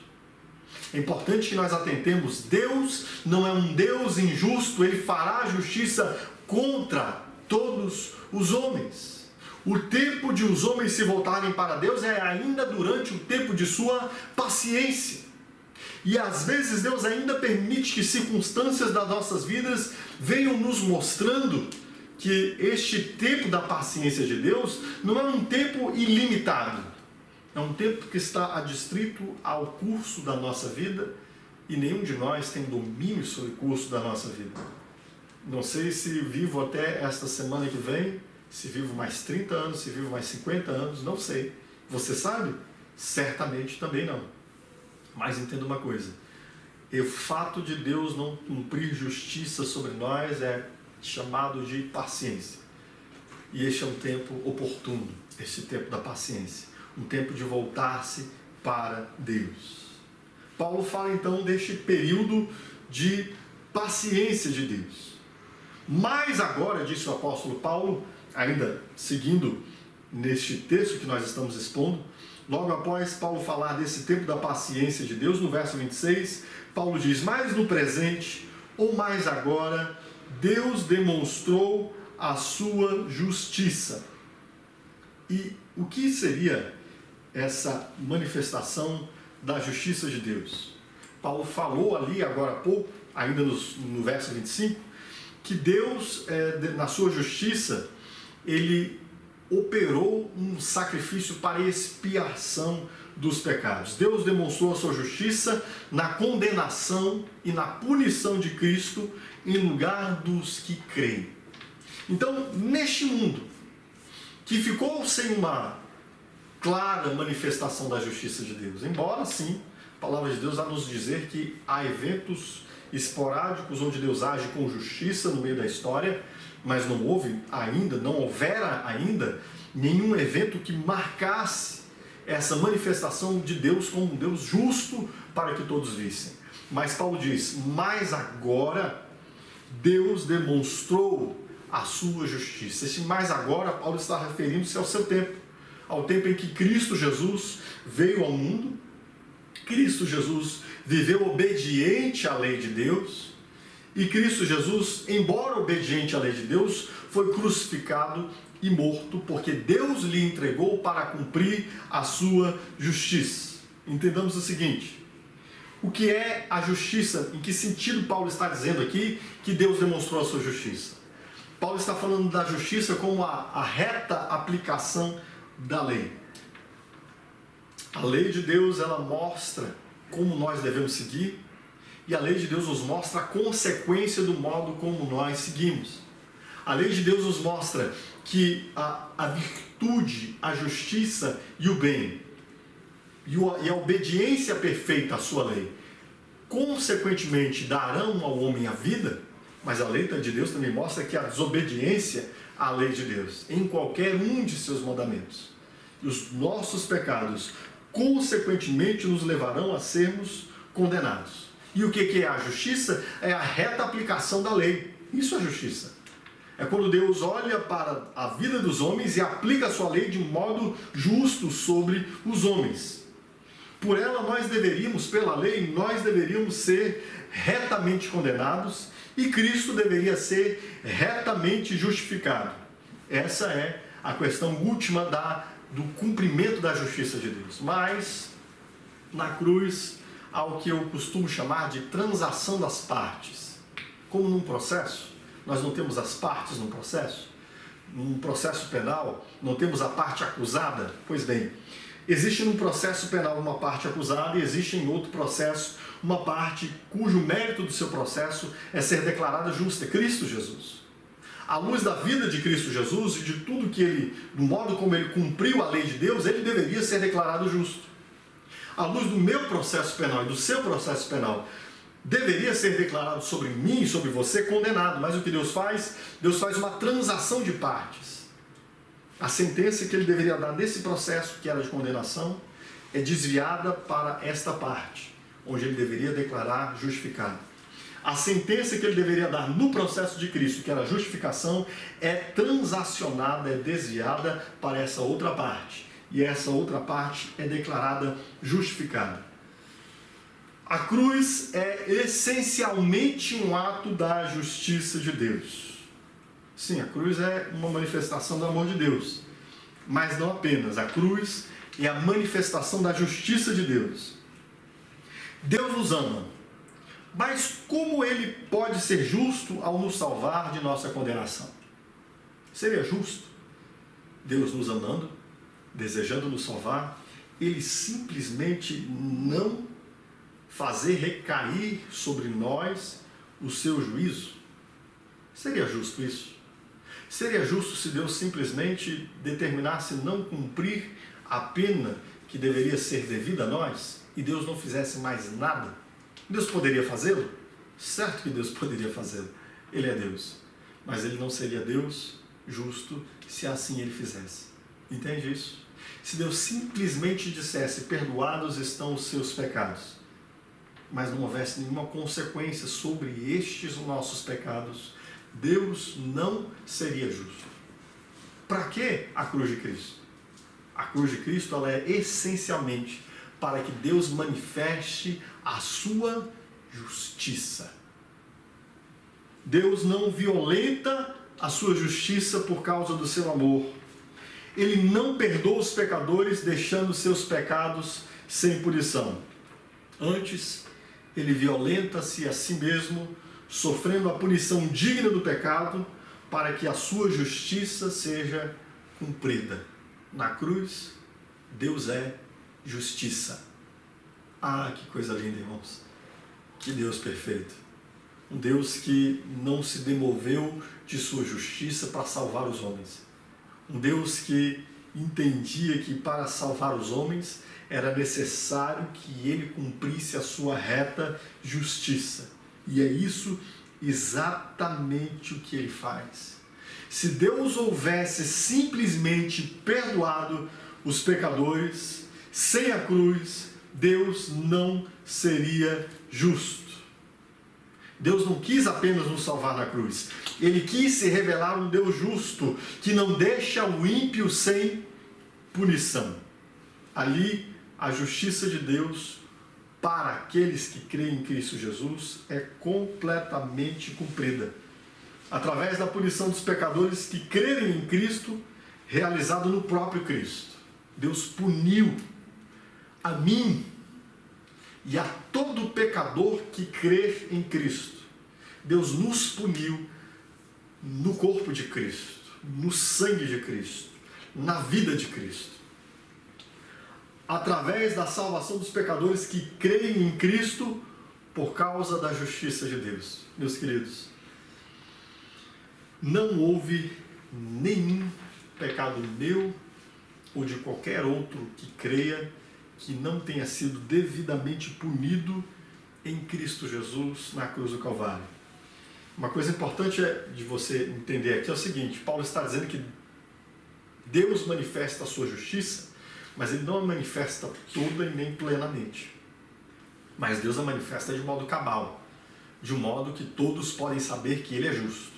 É importante que nós atentemos. Deus não é um Deus injusto, Ele fará justiça contra todos os homens. O tempo de os homens se voltarem para Deus é ainda durante o tempo de sua paciência. E às vezes Deus ainda permite que circunstâncias das nossas vidas venham nos mostrando que este tempo da paciência de Deus não é um tempo ilimitado. É um tempo que está adstrito ao curso da nossa vida, e nenhum de nós tem domínio sobre o curso da nossa vida. Não sei se vivo até esta semana que vem, se vivo mais 30 anos, se vivo mais 50 anos, não sei. Você sabe? Certamente também não. Mas entenda uma coisa: o fato de Deus não cumprir justiça sobre nós é chamado de paciência. E este é um tempo oportuno, este tempo da paciência. Um tempo de voltar-se para Deus. Paulo fala então deste período de paciência de Deus. Mas agora, disse o apóstolo Paulo, ainda seguindo neste texto que nós estamos expondo, logo após Paulo falar desse tempo da paciência de Deus, no verso 26, Paulo diz: mas no presente, ou mais agora, Deus demonstrou a sua justiça. E o que seria essa manifestação da justiça de Deus? Paulo falou ali agora há pouco, ainda no verso 25, que Deus, na sua justiça, Ele operou um sacrifício para expiação dos pecados. Deus demonstrou a sua justiça na condenação e na punição de Cristo em lugar dos que creem. Então, neste mundo que ficou sem uma clara manifestação da justiça de Deus, embora sim, a palavra de Deus vai nos dizer que há eventos esporádicos onde Deus age com justiça no meio da história, mas não houvera ainda nenhum evento que marcasse essa manifestação de Deus como um Deus justo para que todos vissem. Mas Paulo diz: mas agora Deus demonstrou a sua justiça. Esse mais agora, Paulo está referindo-se ao seu tempo, ao tempo em que Cristo Jesus veio ao mundo. Cristo Jesus viveu obediente à lei de Deus, e Cristo Jesus, embora obediente à lei de Deus, foi crucificado e morto, porque Deus lhe entregou para cumprir a sua justiça. Entendamos o seguinte: o que é a justiça? Em que sentido Paulo está dizendo aqui que Deus demonstrou a sua justiça? Paulo está falando da justiça como a reta aplicação da lei. A lei de Deus, ela mostra como nós devemos seguir, e a lei de Deus nos mostra a consequência do modo como nós seguimos. A lei de Deus nos mostra que a virtude, a justiça e o bem, e a obediência perfeita à sua lei, consequentemente darão ao homem a vida, mas a lei de Deus também mostra que a desobediência à lei de Deus, em qualquer um de seus mandamentos, e os nossos pecados, consequentemente, nos levarão a sermos condenados. E o que é a justiça? É a reta aplicação da lei. Isso é justiça. É quando Deus olha para a vida dos homens e aplica a sua lei de modo justo sobre os homens. Por ela pela lei, nós deveríamos ser retamente condenados e Cristo deveria ser retamente justificado. Essa é a questão última do cumprimento da justiça de Deus. Mas, na cruz, há o que eu costumo chamar de transação das partes. Como num processo, nós não temos as partes no processo. Num processo penal, não temos a parte acusada. Pois bem, existe num processo penal uma parte acusada e existe em outro processo uma parte cujo mérito do seu processo é ser declarada justa, Cristo Jesus. À luz da vida de Cristo Jesus e de tudo que do modo como ele cumpriu a lei de Deus, ele deveria ser declarado justo. À luz do meu processo penal e do seu processo penal, deveria ser declarado sobre mim e sobre você condenado. Mas o que Deus faz? Deus faz uma transação de partes. A sentença que ele deveria dar nesse processo, que era de condenação, é desviada para esta parte, onde ele deveria declarar justificado. A sentença que ele deveria dar no processo de Cristo, que era a justificação, é transacionada, é desviada para essa outra parte. E essa outra parte é declarada justificada. A cruz é essencialmente um ato da justiça de Deus. Sim, a cruz é uma manifestação do amor de Deus. Mas não apenas. A cruz é a manifestação da justiça de Deus. Deus nos ama. Mas como ele pode ser justo ao nos salvar de nossa condenação? Seria justo Deus nos amando, desejando nos salvar, ele simplesmente não fazer recair sobre nós o seu juízo? Seria justo isso? Seria justo se Deus simplesmente determinasse não cumprir a pena que deveria ser devida a nós e Deus não fizesse mais nada? Deus poderia fazê-lo? Certo que Deus poderia fazê-lo. Ele é Deus. Mas ele não seria Deus justo se assim ele fizesse. Entende isso? Se Deus simplesmente dissesse: perdoados estão os seus pecados, mas não houvesse nenhuma consequência sobre estes nossos pecados, Deus não seria justo. Para que a cruz de Cristo? A cruz de Cristo ela é essencialmente para que Deus manifeste a sua justiça. Deus não violenta a sua justiça por causa do seu amor. Ele não perdoa os pecadores deixando seus pecados sem punição. Antes, ele violenta-se a si mesmo, sofrendo a punição digna do pecado, para que a sua justiça seja cumprida. Na cruz, Deus é justiça. Ah, que coisa linda, irmãos. Que Deus perfeito. Um Deus que não se demoveu de sua justiça para salvar os homens. Um Deus que entendia que para salvar os homens era necessário que ele cumprisse a sua reta justiça. E é isso exatamente o que ele faz. Se Deus houvesse simplesmente perdoado os pecadores, sem a cruz, Deus não seria justo. Deus não quis apenas nos salvar na cruz. Ele quis se revelar um Deus justo, que não deixa o ímpio sem punição. Ali, a justiça de Deus para aqueles que creem em Cristo Jesus é completamente cumprida. Através da punição dos pecadores que crerem em Cristo, realizado no próprio Cristo. Deus puniu a mim e a todo pecador que crer em Cristo. Deus nos puniu no corpo de Cristo, no sangue de Cristo, na vida de Cristo. Através da salvação dos pecadores que creem em Cristo por causa da justiça de Deus. Meus queridos, não houve nenhum pecado meu ou de qualquer outro que creia que não tenha sido devidamente punido em Cristo Jesus na cruz do Calvário. Uma coisa importante de você entender aqui é o seguinte: Paulo está dizendo que Deus manifesta a sua justiça, mas ele não a manifesta toda e nem plenamente. Mas Deus a manifesta de modo cabal, de um modo que todos podem saber que ele é justo.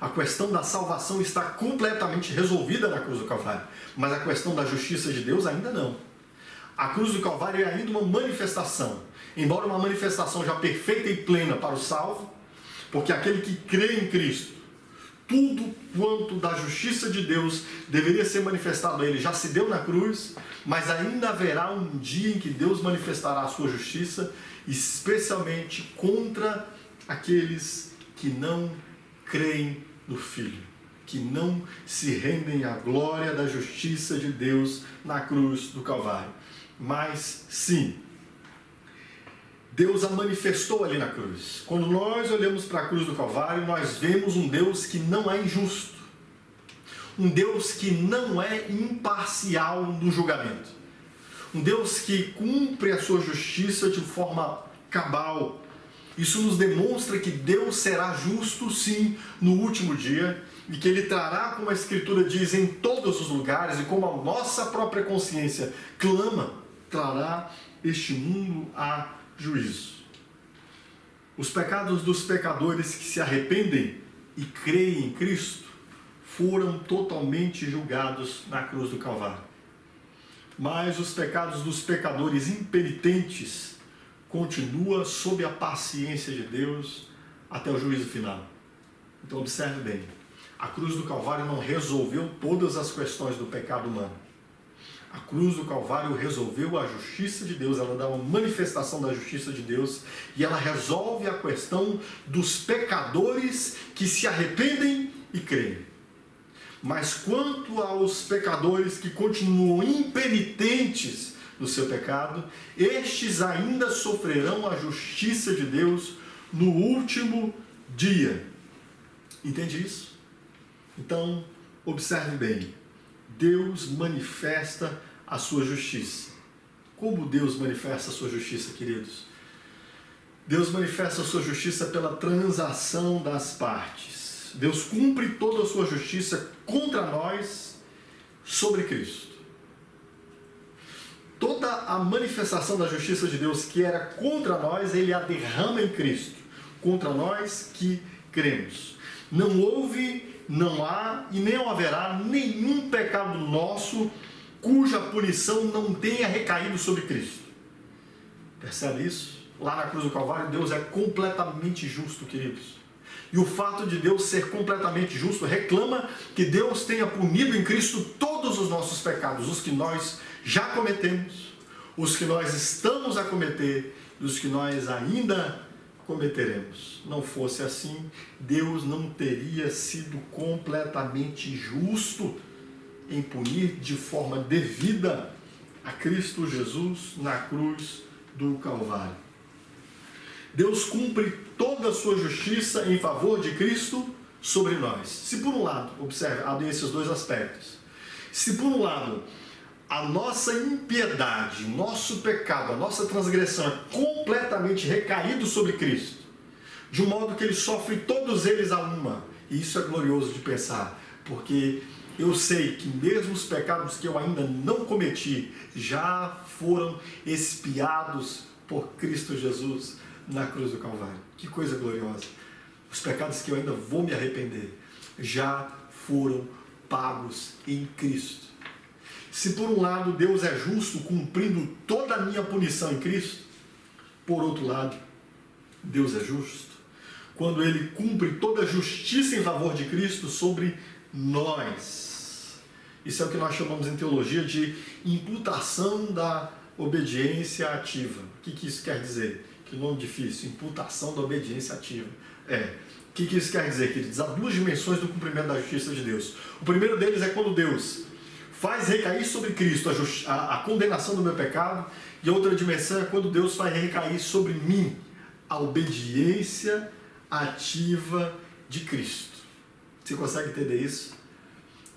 A questão da salvação está completamente resolvida na cruz do Calvário, mas a questão da justiça de Deus ainda não. A cruz do Calvário é ainda uma manifestação, embora uma manifestação já perfeita e plena para o salvo, porque aquele que crê em Cristo, tudo quanto da justiça de Deus deveria ser manifestado a ele já se deu na cruz, mas ainda haverá um dia em que Deus manifestará a sua justiça, especialmente contra aqueles que não creem no Filho, que não se rendem à glória da justiça de Deus na cruz do Calvário. Mas sim, Deus a manifestou ali na cruz. Quando nós olhamos para a cruz do Calvário, nós vemos um Deus que não é injusto, um Deus que não é imparcial no julgamento, um Deus que cumpre a sua justiça de forma cabal. Isso nos demonstra que Deus será justo sim no último dia, e que Ele trará, como a Escritura diz, em todos os lugares, e como a nossa própria consciência clama, trará este mundo a juízo. Os pecados dos pecadores que se arrependem e creem em Cristo foram totalmente julgados na cruz do Calvário. Mas os pecados dos pecadores impenitentes continuam sob a paciência de Deus até o juízo final. Então observe bem, a cruz do Calvário não resolveu todas as questões do pecado humano. A cruz do Calvário resolveu a justiça de Deus, ela dá uma manifestação da justiça de Deus, e ela resolve a questão dos pecadores que se arrependem e creem. Mas quanto aos pecadores que continuam impenitentes no seu pecado, estes ainda sofrerão a justiça de Deus no último dia. Entende isso? Então, observe bem. Deus manifesta a sua justiça. Como Deus manifesta a sua justiça, queridos? Deus manifesta a sua justiça pela transação das partes. Deus cumpre toda a sua justiça contra nós sobre Cristo. Toda a manifestação da justiça de Deus que era contra nós, Ele a derrama em Cristo, contra nós que cremos. Não houve, não há e nem haverá nenhum pecado nosso cuja punição não tenha recaído sobre Cristo. Percebe isso? Lá na cruz do Calvário, Deus é completamente justo, queridos. E o fato de Deus ser completamente justo reclama que Deus tenha punido em Cristo todos os nossos pecados, os que nós já cometemos, os que nós estamos a cometer e os que nós ainda cometeremos. Não fosse assim, Deus não teria sido completamente justo em punir de forma devida a Cristo Jesus na cruz do Calvário. Deus cumpre toda a sua justiça em favor de Cristo sobre nós. Se por um lado, observe, há esses dois aspectos. Se por um lado, a nossa impiedade, nosso pecado, a nossa transgressão é completamente recaído sobre Cristo, de um modo que Ele sofre todos eles a uma. E isso é glorioso de pensar, porque eu sei que mesmo os pecados que eu ainda não cometi já foram expiados por Cristo Jesus na cruz do Calvário. Que coisa gloriosa! Os pecados que eu ainda vou me arrepender já foram pagos em Cristo. Se por um lado Deus é justo cumprindo toda a minha punição em Cristo, por outro lado, Deus é justo quando Ele cumpre toda a justiça em favor de Cristo sobre nós. Isso é o que nós chamamos em teologia de imputação da obediência ativa. O que isso quer dizer? Que nome difícil, imputação da obediência ativa. O que isso quer dizer, queridos? Há duas dimensões do cumprimento da justiça de Deus. O primeiro deles é quando Deus faz recair sobre Cristo a condenação do meu pecado, e a outra dimensão é quando Deus faz recair sobre mim a obediência ativa de Cristo. Você consegue entender isso?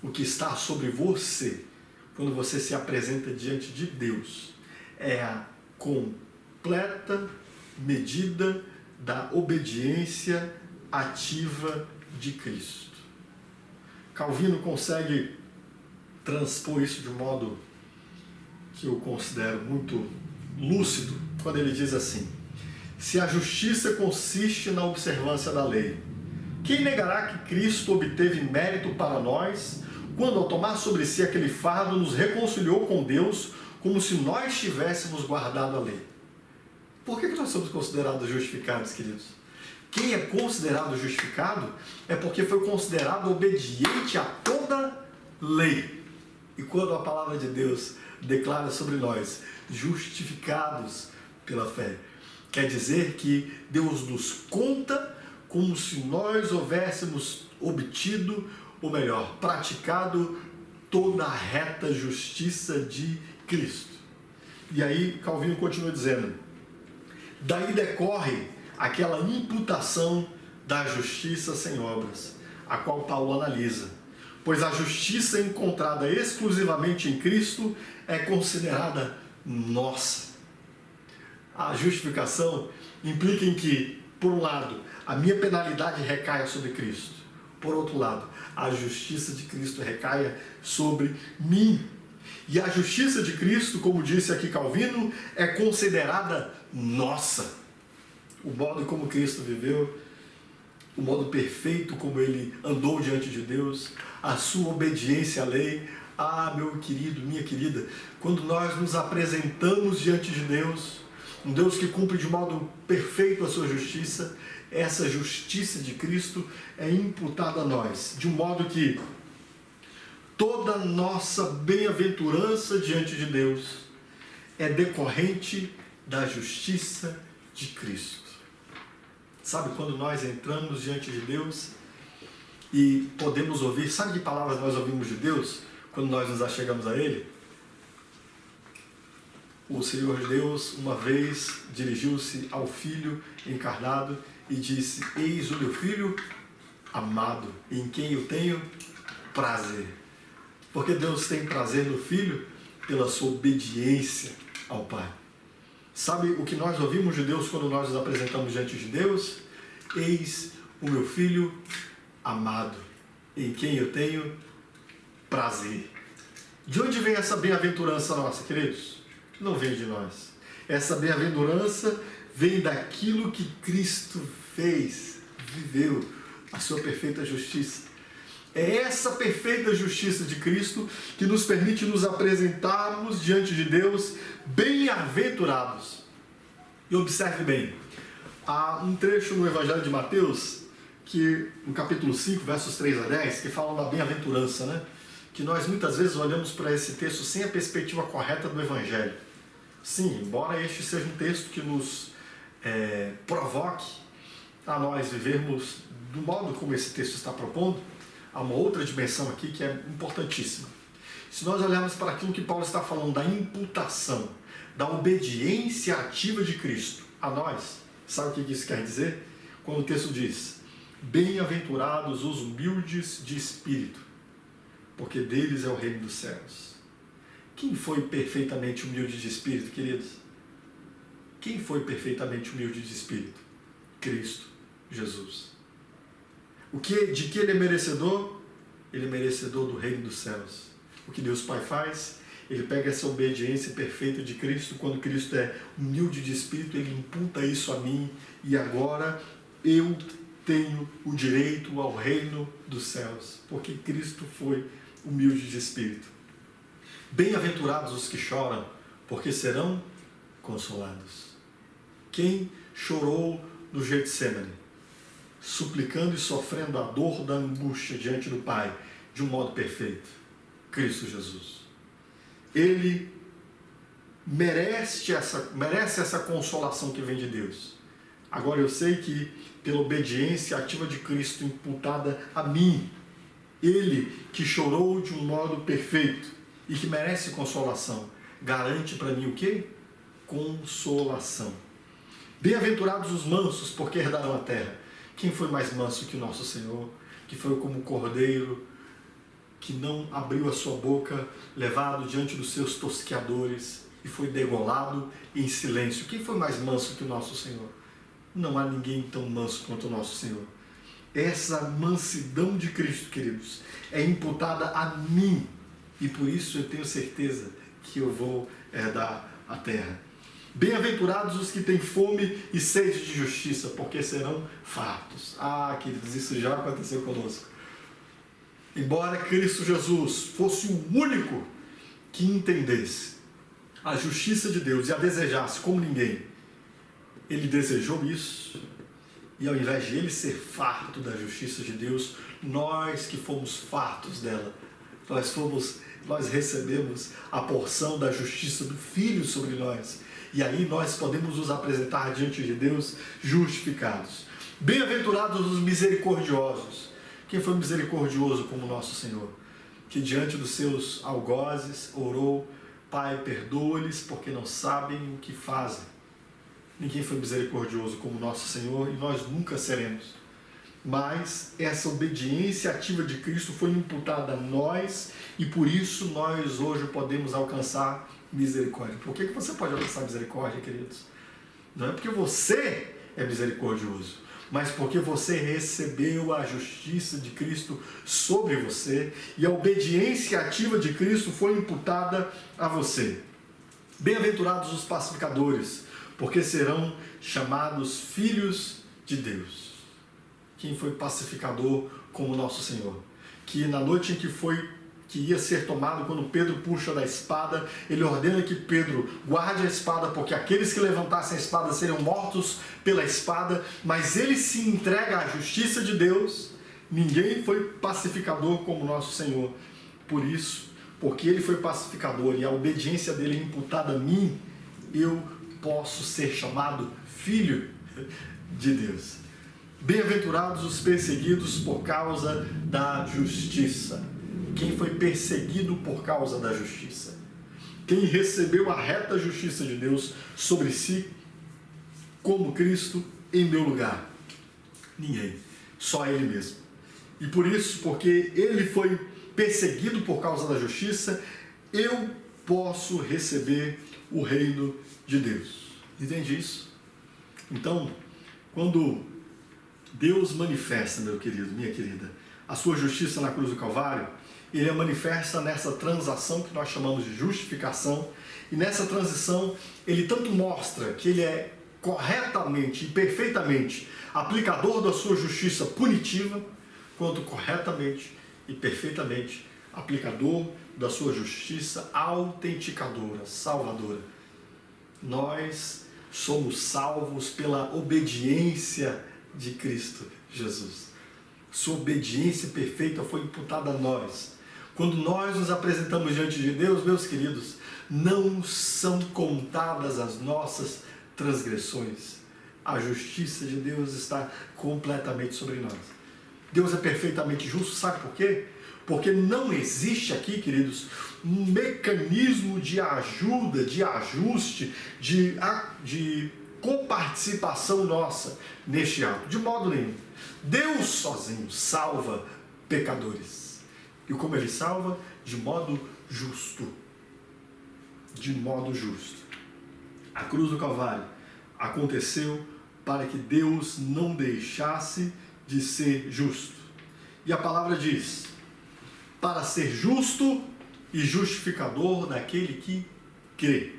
O que está sobre você, quando você se apresenta diante de Deus, é a completa medida da obediência ativa de Cristo. Calvino consegue transpor isso de um modo que eu considero muito lúcido, quando ele diz assim: se a justiça consiste na observância da lei, quem negará que Cristo obteve mérito para nós, quando ao tomar sobre si aquele fardo nos reconciliou com Deus, como se nós tivéssemos guardado a lei? Por que nós somos considerados justificados, queridos? Quem é considerado justificado é porque foi considerado obediente a toda lei. E quando a palavra de Deus declara sobre nós, justificados pela fé, quer dizer que Deus nos conta como se nós houvéssemos obtido, ou melhor, praticado toda a reta justiça de Cristo. E aí Calvino continua dizendo: daí decorre aquela imputação da justiça sem obras, a qual Paulo analisa. Pois a justiça encontrada exclusivamente em Cristo é considerada nossa. A justificação implica em que, por um lado, a minha penalidade recaia sobre Cristo. Por outro lado, a justiça de Cristo recaia sobre mim. E a justiça de Cristo, como disse aqui Calvino, é considerada nossa. O modo como Cristo viveu, o modo perfeito como Ele andou diante de Deus, a sua obediência à lei. Ah, meu querido, minha querida, quando nós nos apresentamos diante de Deus, um Deus que cumpre de modo perfeito a sua justiça, essa justiça de Cristo é imputada a nós, de um modo que toda nossa bem-aventurança diante de Deus é decorrente da justiça de Cristo. Sabe quando nós entramos diante de Deus e podemos ouvir, sabe que palavras nós ouvimos de Deus quando nós nos achegamos a Ele? O Senhor Deus uma vez dirigiu-se ao Filho encarnado e disse: eis o meu Filho amado, em quem eu tenho prazer. Porque Deus tem prazer no Filho pela sua obediência ao Pai. Sabe o que nós ouvimos de Deus quando nós nos apresentamos diante de Deus? Eis o meu Filho amado, em quem eu tenho prazer. De onde vem essa bem-aventurança nossa, queridos? Não vem de nós. Essa bem-aventurança vem daquilo que Cristo fez, viveu, a sua perfeita justiça. É essa perfeita justiça de Cristo que nos permite nos apresentarmos diante de Deus bem-aventurados. E observe bem, há um trecho no Evangelho de Mateus, que no capítulo 5, versos 3 a 10, que fala da bem-aventurança, né? Que nós muitas vezes olhamos para esse texto sem a perspectiva correta do Evangelho. Sim, embora este seja um texto que nos provoque a nós vivermos do modo como esse texto está propondo, há uma outra dimensão aqui que é importantíssima. Se nós olharmos para aquilo que Paulo está falando da imputação, da obediência ativa de Cristo a nós, sabe o que isso quer dizer? Quando o texto diz: bem-aventurados os humildes de espírito, porque deles é o reino dos céus. Quem foi perfeitamente humilde de espírito, queridos? Quem foi perfeitamente humilde de espírito? Cristo Jesus. De que ele é merecedor? Ele é merecedor do reino dos céus. O que Deus Pai faz? ele pega essa obediência perfeita de Cristo, quando Cristo é humilde de espírito, ele imputa isso a mim, e agora eu tenho o direito ao reino dos céus, porque Cristo foi humilde de espírito. Bem-aventurados os que choram, porque serão consolados. Quem chorou no Getsemane, suplicando e sofrendo a dor da angústia diante do Pai, de um modo perfeito? Cristo Jesus. Ele merece essa consolação que vem de Deus. Agora eu sei que, pela obediência ativa de Cristo imputada a mim, ele que chorou de um modo perfeito e que merece consolação, garante para mim o quê? Consolação. Bem-aventurados os mansos, porque herdarão a terra. Quem foi mais manso que o nosso Senhor, que foi como cordeiro, que não abriu a sua boca, levado diante dos seus tosqueadores e foi degolado em silêncio? Quem foi mais manso que o nosso Senhor? Não há ninguém tão manso quanto o nosso Senhor. Essa mansidão de Cristo, queridos, é imputada a mim, e por isso eu tenho certeza que eu vou herdar a terra. Bem-aventurados os que têm fome e sede de justiça, porque serão fartos. Ah, queridos, isso já aconteceu conosco. Embora Cristo Jesus fosse o único que entendesse a justiça de Deus e a desejasse como ninguém, ele desejou isso, e ao invés de ele ser farto da justiça de Deus, nós que fomos fartos dela, nós recebemos a porção da justiça do Filho sobre nós, e aí nós podemos nos apresentar diante de Deus justificados. Bem-aventurados os misericordiosos. Quem foi misericordioso como nosso Senhor? Que diante dos seus algozes orou: Pai, perdoa-lhes porque não sabem o que fazem. Ninguém foi misericordioso como nosso Senhor, e nós nunca seremos. Mas essa obediência ativa de Cristo foi imputada a nós, e por isso nós hoje podemos alcançar misericórdia. Por que você pode alcançar misericórdia, queridos? Não é porque você é misericordioso, mas porque você recebeu a justiça de Cristo sobre você, e a obediência ativa de Cristo foi imputada a você. Bem-aventurados os pacificadores, porque serão chamados filhos de Deus. Quem foi pacificador como nosso Senhor? Que na noite em que ia ser tomado, quando Pedro puxa da espada, ele ordena que Pedro guarde a espada, porque aqueles que levantassem a espada seriam mortos pela espada, mas ele se entrega à justiça de Deus. Ninguém foi pacificador como nosso Senhor. Por isso, porque ele foi pacificador e a obediência dele é imputada a mim, eu posso ser chamado filho de Deus. Bem-aventurados os perseguidos por causa da justiça. Quem foi perseguido por causa da justiça? Quem recebeu a reta justiça de Deus sobre si, como Cristo, em meu lugar? Ninguém. Só Ele mesmo. E por isso, porque Ele foi perseguido por causa da justiça, eu posso receber o reino de Deus. Entende isso? Então, quando Deus manifesta, meu querido, minha querida, a sua justiça na cruz do Calvário, ele a manifesta nessa transação que nós chamamos de justificação, e nessa transição ele tanto mostra que ele é corretamente e perfeitamente aplicador da sua justiça punitiva, quanto corretamente e perfeitamente aplicador da sua justiça autenticadora, salvadora. Nós somos salvos pela obediência de Cristo Jesus. Sua obediência perfeita foi imputada a nós. Quando nós nos apresentamos diante de Deus, meus queridos, não são contadas as nossas transgressões. A justiça de Deus está completamente sobre nós. Deus é perfeitamente justo, sabe por quê? Porque não existe aqui, queridos, um mecanismo de ajuda, de ajuste, de coparticipação nossa neste ato. De modo nenhum. Deus sozinho salva pecadores. E como Ele salva? De modo justo. De modo justo. A cruz do Calvário aconteceu para que Deus não deixasse de ser justo. E a palavra diz: para ser justo e justificador daquele que crê.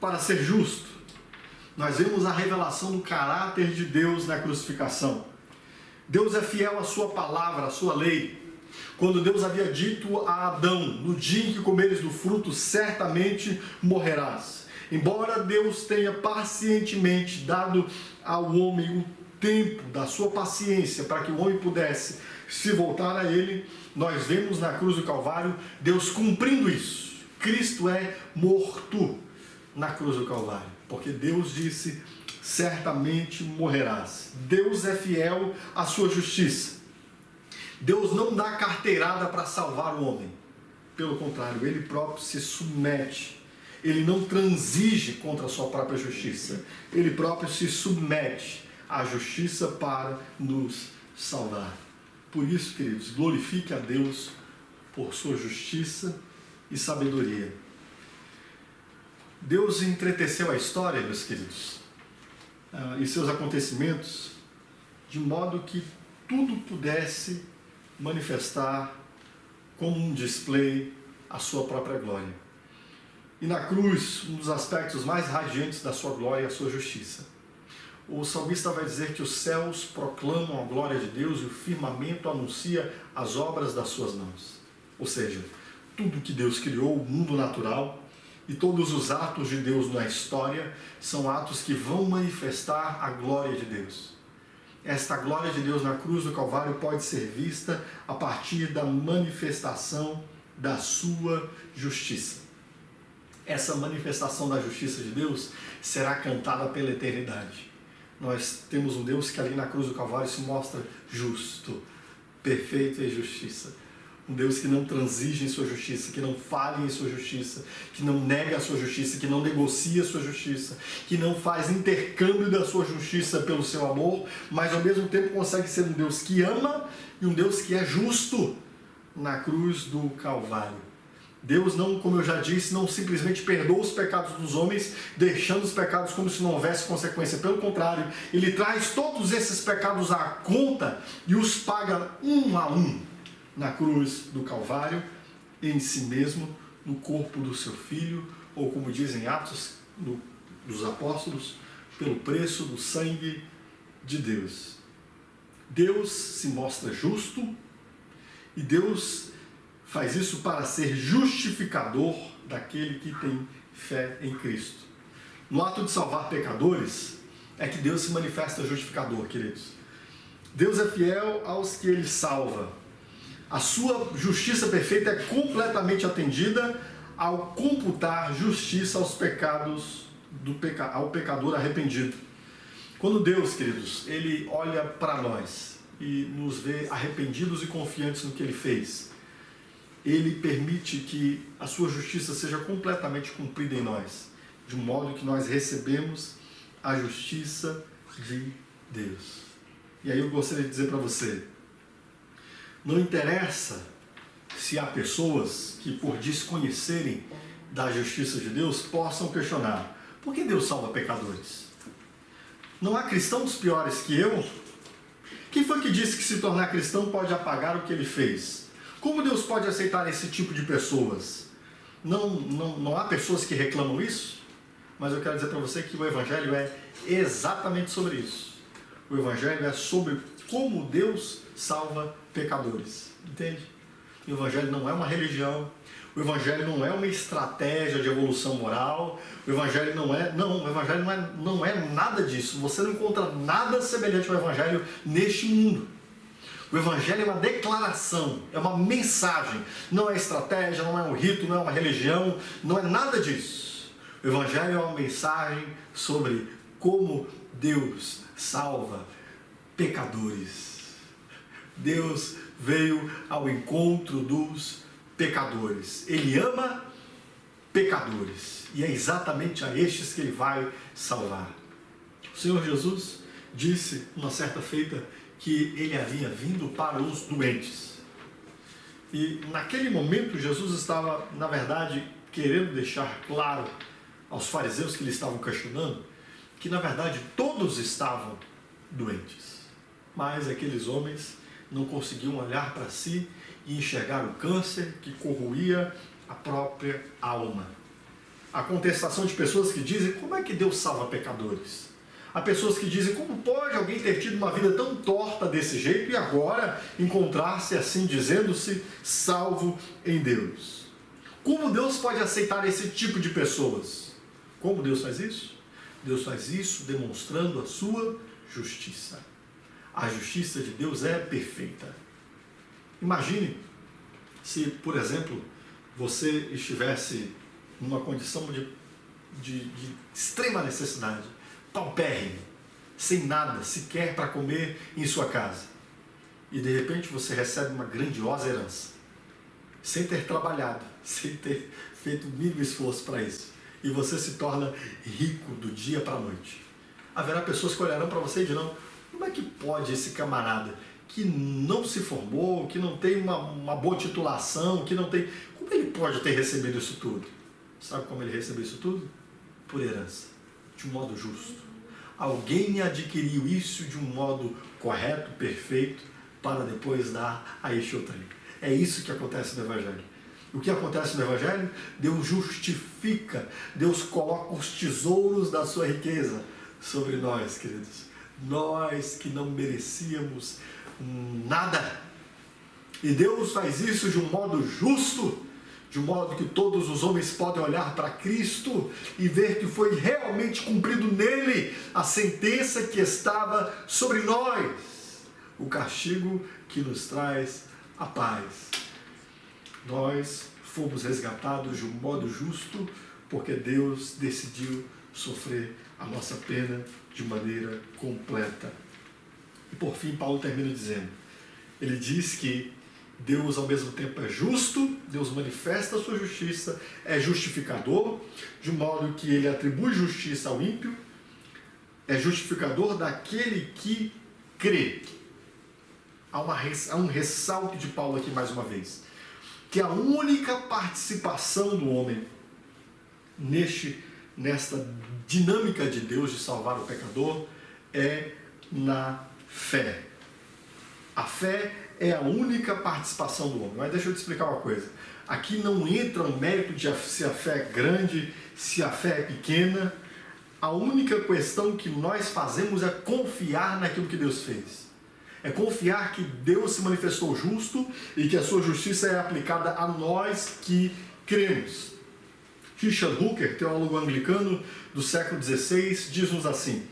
Para ser justo, nós vemos a revelação do caráter de Deus na crucificação. Deus é fiel à sua palavra, à sua lei. Quando Deus havia dito a Adão, no dia em que comeres do fruto, certamente morrerás. Embora Deus tenha pacientemente dado ao homem o tempo da sua paciência para que o homem pudesse se voltar a ele, nós vemos na cruz do Calvário Deus cumprindo isso. Cristo é morto na cruz do Calvário, porque Deus disse, certamente morrerás. Deus é fiel à sua justiça. Deus não dá carteirada para salvar o homem. Pelo contrário, ele próprio se submete. Ele não transige contra a sua própria justiça. Ele próprio se submete à justiça para nos salvar. Por isso, queridos, glorifique a Deus por sua justiça e sabedoria. Deus entreteceu a história, meus queridos, e seus acontecimentos, de modo que tudo pudesse manifestar como um display a sua própria glória. E na cruz, um dos aspectos mais radiantes da sua glória é a sua justiça. O salmista vai dizer que os céus proclamam a glória de Deus e o firmamento anuncia as obras das suas mãos. Ou seja, tudo que Deus criou, o mundo natural e todos os atos de Deus na história são atos que vão manifestar a glória de Deus. Esta glória de Deus na cruz do Calvário pode ser vista a partir da manifestação da sua justiça. Essa manifestação da justiça de Deus será cantada pela eternidade. Nós temos um Deus que ali na cruz do Calvário se mostra justo, perfeito em justiça. Um Deus que não transige em sua justiça, que não falha em sua justiça, que não nega a sua justiça, que não negocia a sua justiça, que não faz intercâmbio da sua justiça pelo seu amor, mas ao mesmo tempo consegue ser um Deus que ama e um Deus que é justo na cruz do Calvário. Deus não, como eu já disse, não simplesmente perdoa os pecados dos homens, deixando os pecados como se não houvesse consequência. Pelo contrário, Ele traz todos esses pecados à conta e os paga um a um na cruz do Calvário, em si mesmo, no corpo do seu Filho, ou como dizem Atos dos Apóstolos, pelo preço do sangue de Deus. Deus se mostra justo e Deus faz isso para ser justificador daquele que tem fé em Cristo. No ato de salvar pecadores, é que Deus se manifesta justificador, queridos. Deus é fiel aos que Ele salva. A sua justiça perfeita é completamente atendida ao computar justiça aos pecados ao pecador arrependido. Quando Deus, queridos, Ele olha para nós e nos vê arrependidos e confiantes no que Ele fez, Ele permite que a sua justiça seja completamente cumprida em nós, de um modo que nós recebemos a justiça de Deus. E aí eu gostaria de dizer para você, não interessa se há pessoas que, por desconhecerem da justiça de Deus, possam questionar: por que Deus salva pecadores? Não há cristãos piores que eu? Quem foi que disse que se tornar cristão pode apagar o que ele fez? Como Deus pode aceitar esse tipo de pessoas? Não há pessoas que reclamam isso? Mas eu quero dizer para você que o Evangelho é exatamente sobre isso. O Evangelho é sobre como Deus salva pecadores. Entende? O Evangelho não é uma religião. O Evangelho não é uma estratégia de evolução moral. O Evangelho não é nada disso. Você não encontra nada semelhante ao Evangelho neste mundo. O Evangelho é uma declaração, é uma mensagem. Não é estratégia, não é um rito, não é uma religião, não é nada disso. O Evangelho é uma mensagem sobre como Deus salva pecadores. Deus veio ao encontro dos pecadores. Ele ama pecadores. E é exatamente a estes que Ele vai salvar. O Senhor Jesus disse, uma certa feita, que Ele havia vindo para os doentes. E naquele momento Jesus estava, na verdade, querendo deixar claro aos fariseus que lhe estavam questionando, que na verdade todos estavam doentes. Mas aqueles homens não conseguiam olhar para si e enxergar o câncer que corroía a própria alma. A contestação de pessoas que dizem: como é que Deus salva pecadores? Há pessoas que dizem: como pode alguém ter tido uma vida tão torta desse jeito e agora encontrar-se assim, dizendo-se salvo em Deus? Como Deus pode aceitar esse tipo de pessoas? Como Deus faz isso? Deus faz isso demonstrando a sua justiça. A justiça de Deus é perfeita. Imagine se, por exemplo, você estivesse numa condição de extrema necessidade, paupérrimo, sem nada sequer para comer em sua casa. E de repente você recebe uma grandiosa herança, sem ter trabalhado, sem ter feito o mínimo esforço para isso. E você se torna rico do dia para a noite. Haverá pessoas que olharão para você e dirão: como é que pode esse camarada que não se formou, que não tem uma boa titulação, que não tem... como ele pode ter recebido isso tudo? Sabe como ele recebeu isso tudo? Por herança, de um modo justo. Alguém adquiriu isso de um modo correto, perfeito, para depois dar a este outro. É isso que acontece no Evangelho. O que acontece no Evangelho? Deus justifica, Deus coloca os tesouros da sua riqueza sobre nós, queridos. Nós que não merecíamos nada. E Deus faz isso de um modo justo, de um modo que todos os homens podem olhar para Cristo e ver que foi realmente cumprido nele a sentença que estava sobre nós, o castigo que nos traz a paz. Nós fomos resgatados de um modo justo porque Deus decidiu sofrer a nossa pena de maneira completa. E por fim, Paulo termina dizendo, ele diz que Deus ao mesmo tempo é justo, Deus manifesta a sua justiça, é justificador, de modo que ele atribui justiça ao ímpio, é justificador daquele que crê. Há um ressalto de Paulo aqui mais uma vez, que a única participação do homem nesta dinâmica de Deus de salvar o pecador é na fé. A fé é a única participação do homem. Mas deixa eu te explicar uma coisa. Aqui não entra o mérito de se a fé é grande, se a fé é pequena. A única questão que nós fazemos é confiar naquilo que Deus fez. É confiar que Deus se manifestou justo e que a sua justiça é aplicada a nós que cremos. Richard Hooker, teólogo anglicano do século XVI, diz-nos assim: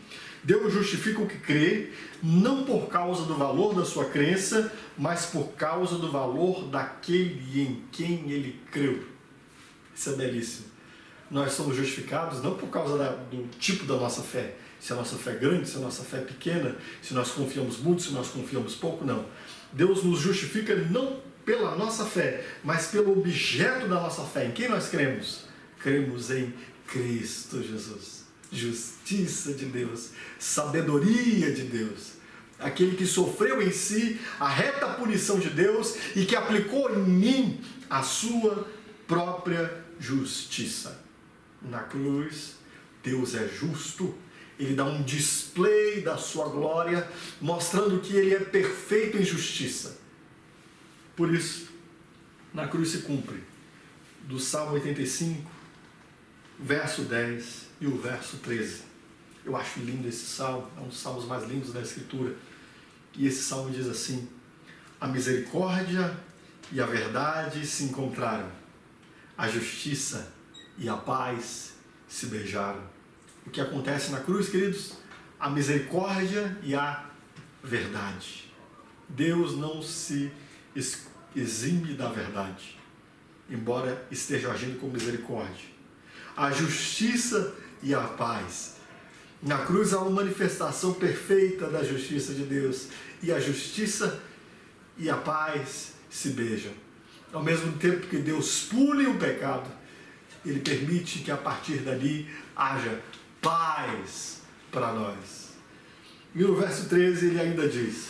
Deus justifica o que crê, não por causa do valor da sua crença, mas por causa do valor daquele em quem ele creu. Isso é belíssimo. Nós somos justificados não por causa do tipo da nossa fé, se a nossa fé é grande, se a nossa fé é pequena, se nós confiamos muito, se nós confiamos pouco, não. Deus nos justifica não pela nossa fé, mas pelo objeto da nossa fé. Em quem nós cremos? Cremos em Cristo Jesus. Justiça de Deus, sabedoria de Deus, aquele que sofreu em si a reta punição de Deus e que aplicou em mim a sua própria justiça. Na cruz, Deus é justo, ele dá um display da sua glória, mostrando que ele é perfeito em justiça. Por isso, na cruz se cumpre, do Salmo 85, verso 10 e o verso 13. Eu acho lindo esse salmo, é um dos salmos mais lindos da Escritura. E esse salmo diz assim: a misericórdia e a verdade se encontraram, a justiça e a paz se beijaram. O que acontece na cruz, queridos? A misericórdia e a verdade. Deus não se exime da verdade, embora esteja agindo com misericórdia. A justiça e a paz. Na cruz há uma manifestação perfeita da justiça de Deus. E a justiça e a paz se beijam. Ao mesmo tempo que Deus pune o pecado, ele permite que a partir dali haja paz para nós. E no verso 13 ele ainda diz: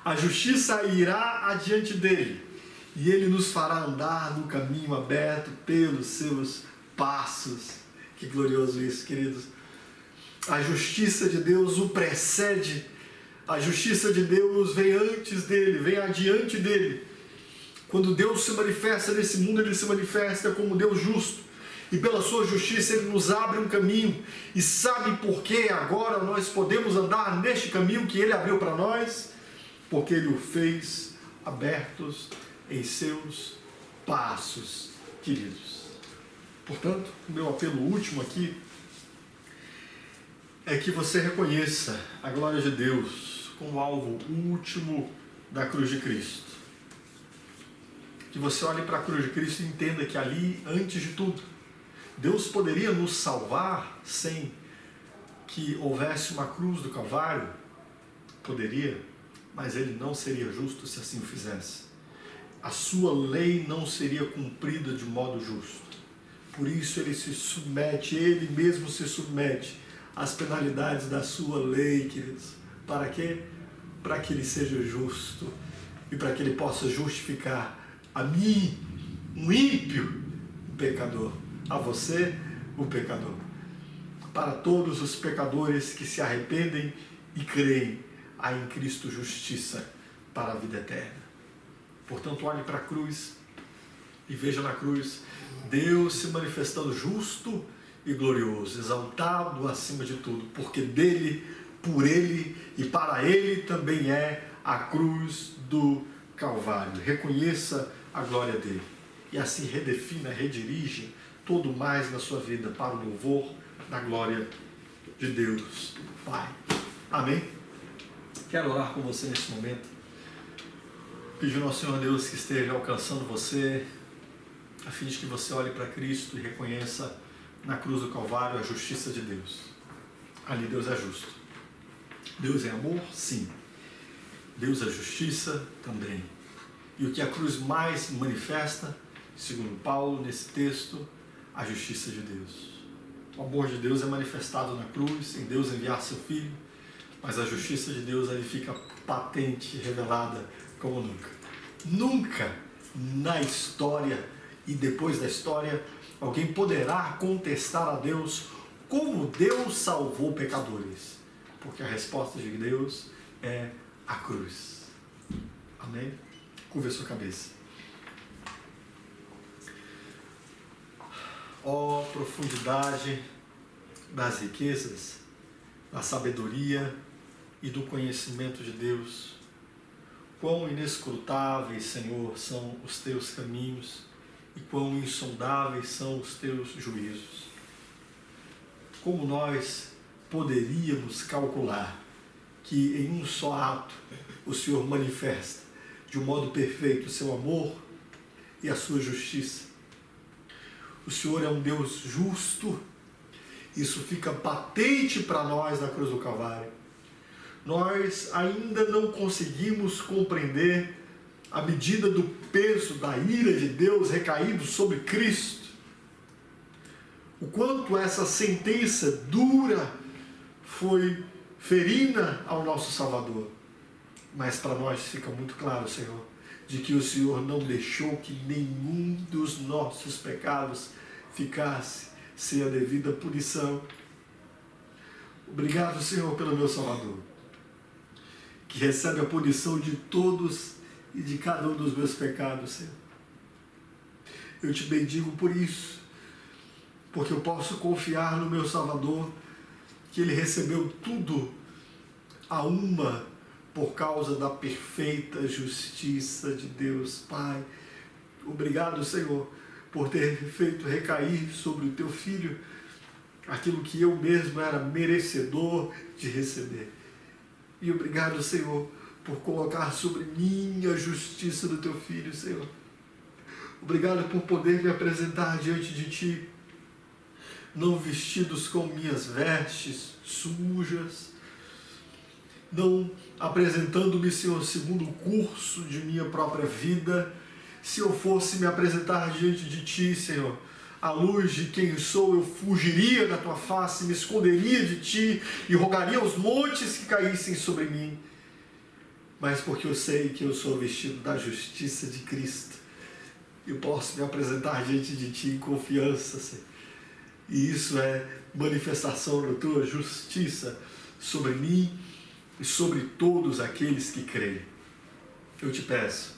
a justiça irá adiante dele, e ele nos fará andar no caminho aberto pelos seus passos. Que glorioso isso, queridos. A justiça de Deus o precede A justiça de Deus vem antes dele, vem adiante dele. Quando Deus se manifesta nesse mundo, ele se manifesta como Deus justo. E pela sua justiça ele nos abre um caminho. E sabe por que agora nós podemos andar neste caminho que ele abriu para nós? Porque ele o fez abertos em seus passos, queridos. Portanto, o meu apelo último aqui é que você reconheça a glória de Deus como alvo último da cruz de Cristo. Que você olhe para a cruz de Cristo e entenda que ali, antes de tudo, Deus poderia nos salvar sem que houvesse uma cruz do Calvário? Poderia, mas ele não seria justo se assim o fizesse. A sua lei não seria cumprida de modo justo. Por isso ele se submete, ele mesmo se submete às penalidades da sua lei, queridos. Para quê? Para que ele seja justo e para que ele possa justificar a mim, um ímpio, um pecador, a você, o pecador. Para todos os pecadores que se arrependem e creem, há em Cristo justiça para a vida eterna. Portanto, olhe para a cruz e veja na cruz Deus se manifestando justo e glorioso, exaltado acima de tudo, porque dele, por ele e para ele também é a cruz do Calvário. Reconheça a glória dele e assim redefina, redirige todo mais na sua vida para o louvor da glória de Deus Pai. Amém? Quero orar com você nesse momento, pedindo ao Senhor Deus que esteja alcançando você, a fim de que você olhe para Cristo e reconheça na cruz do Calvário a justiça de Deus. Ali Deus é justo. Deus é amor? Sim. Deus é justiça? Também. E o que a cruz mais manifesta, segundo Paulo nesse texto, a justiça de Deus. O amor de Deus é manifestado na cruz, em Deus enviar seu Filho, mas a justiça de Deus ali fica patente, revelada como nunca. Nunca na história e depois da história alguém poderá contestar a Deus como Deus salvou pecadores, porque a resposta de Deus é a cruz. Amém? Curva a sua cabeça. Ó profundidade das riquezas, da sabedoria e do conhecimento de Deus, quão inescrutáveis, Senhor, são os teus caminhos e quão insondáveis são os teus juízos. Como nós poderíamos calcular que em um só ato o Senhor manifesta de um modo perfeito o seu amor e a sua justiça? O Senhor é um Deus justo, isso fica patente para nós na cruz do Calvário. Nós ainda não conseguimos compreender a medida do peso da ira de Deus recaído sobre Cristo. O quanto essa sentença dura foi ferina ao nosso Salvador. Mas para nós fica muito claro, Senhor, de que o Senhor não deixou que nenhum dos nossos pecados ficasse sem a devida punição. Obrigado, Senhor, pelo meu Salvador, que recebe a punição de todos e de cada um dos meus pecados, Senhor. Eu te bendigo por isso, porque eu posso confiar no meu Salvador, que ele recebeu tudo a uma por causa da perfeita justiça de Deus Pai. Obrigado, Senhor, por ter feito recair sobre o teu Filho aquilo que eu mesmo era merecedor de receber. E obrigado, Senhor, por colocar sobre mim a justiça do teu Filho, Senhor. Obrigado por poder me apresentar diante de ti, não vestidos com minhas vestes sujas, não apresentando-me, Senhor, segundo o curso de minha própria vida. Se eu fosse me apresentar diante de ti, Senhor, à luz de quem sou, eu fugiria da tua face, me esconderia de ti e rogaria aos montes que caíssem sobre mim. Mas porque eu sei que eu sou vestido da justiça de Cristo, eu posso me apresentar diante de ti em confiança, Senhor. E isso é manifestação da tua justiça sobre mim, e sobre todos aqueles que creem. Eu te peço,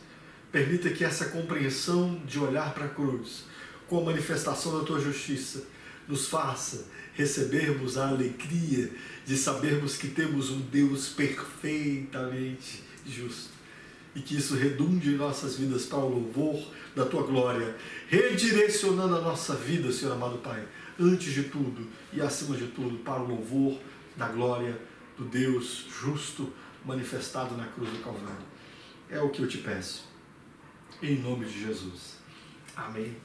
permita que essa compreensão de olhar para a cruz, com a manifestação da tua justiça, nos faça recebermos a alegria de sabermos que temos um Deus perfeitamente justo. E que isso redunde em nossas vidas para o louvor da tua glória, redirecionando a nossa vida, Senhor amado Pai, antes de tudo e acima de tudo, para o louvor da glória do Deus justo manifestado na cruz do Calvário. É o que eu te peço. Em nome de Jesus. Amém.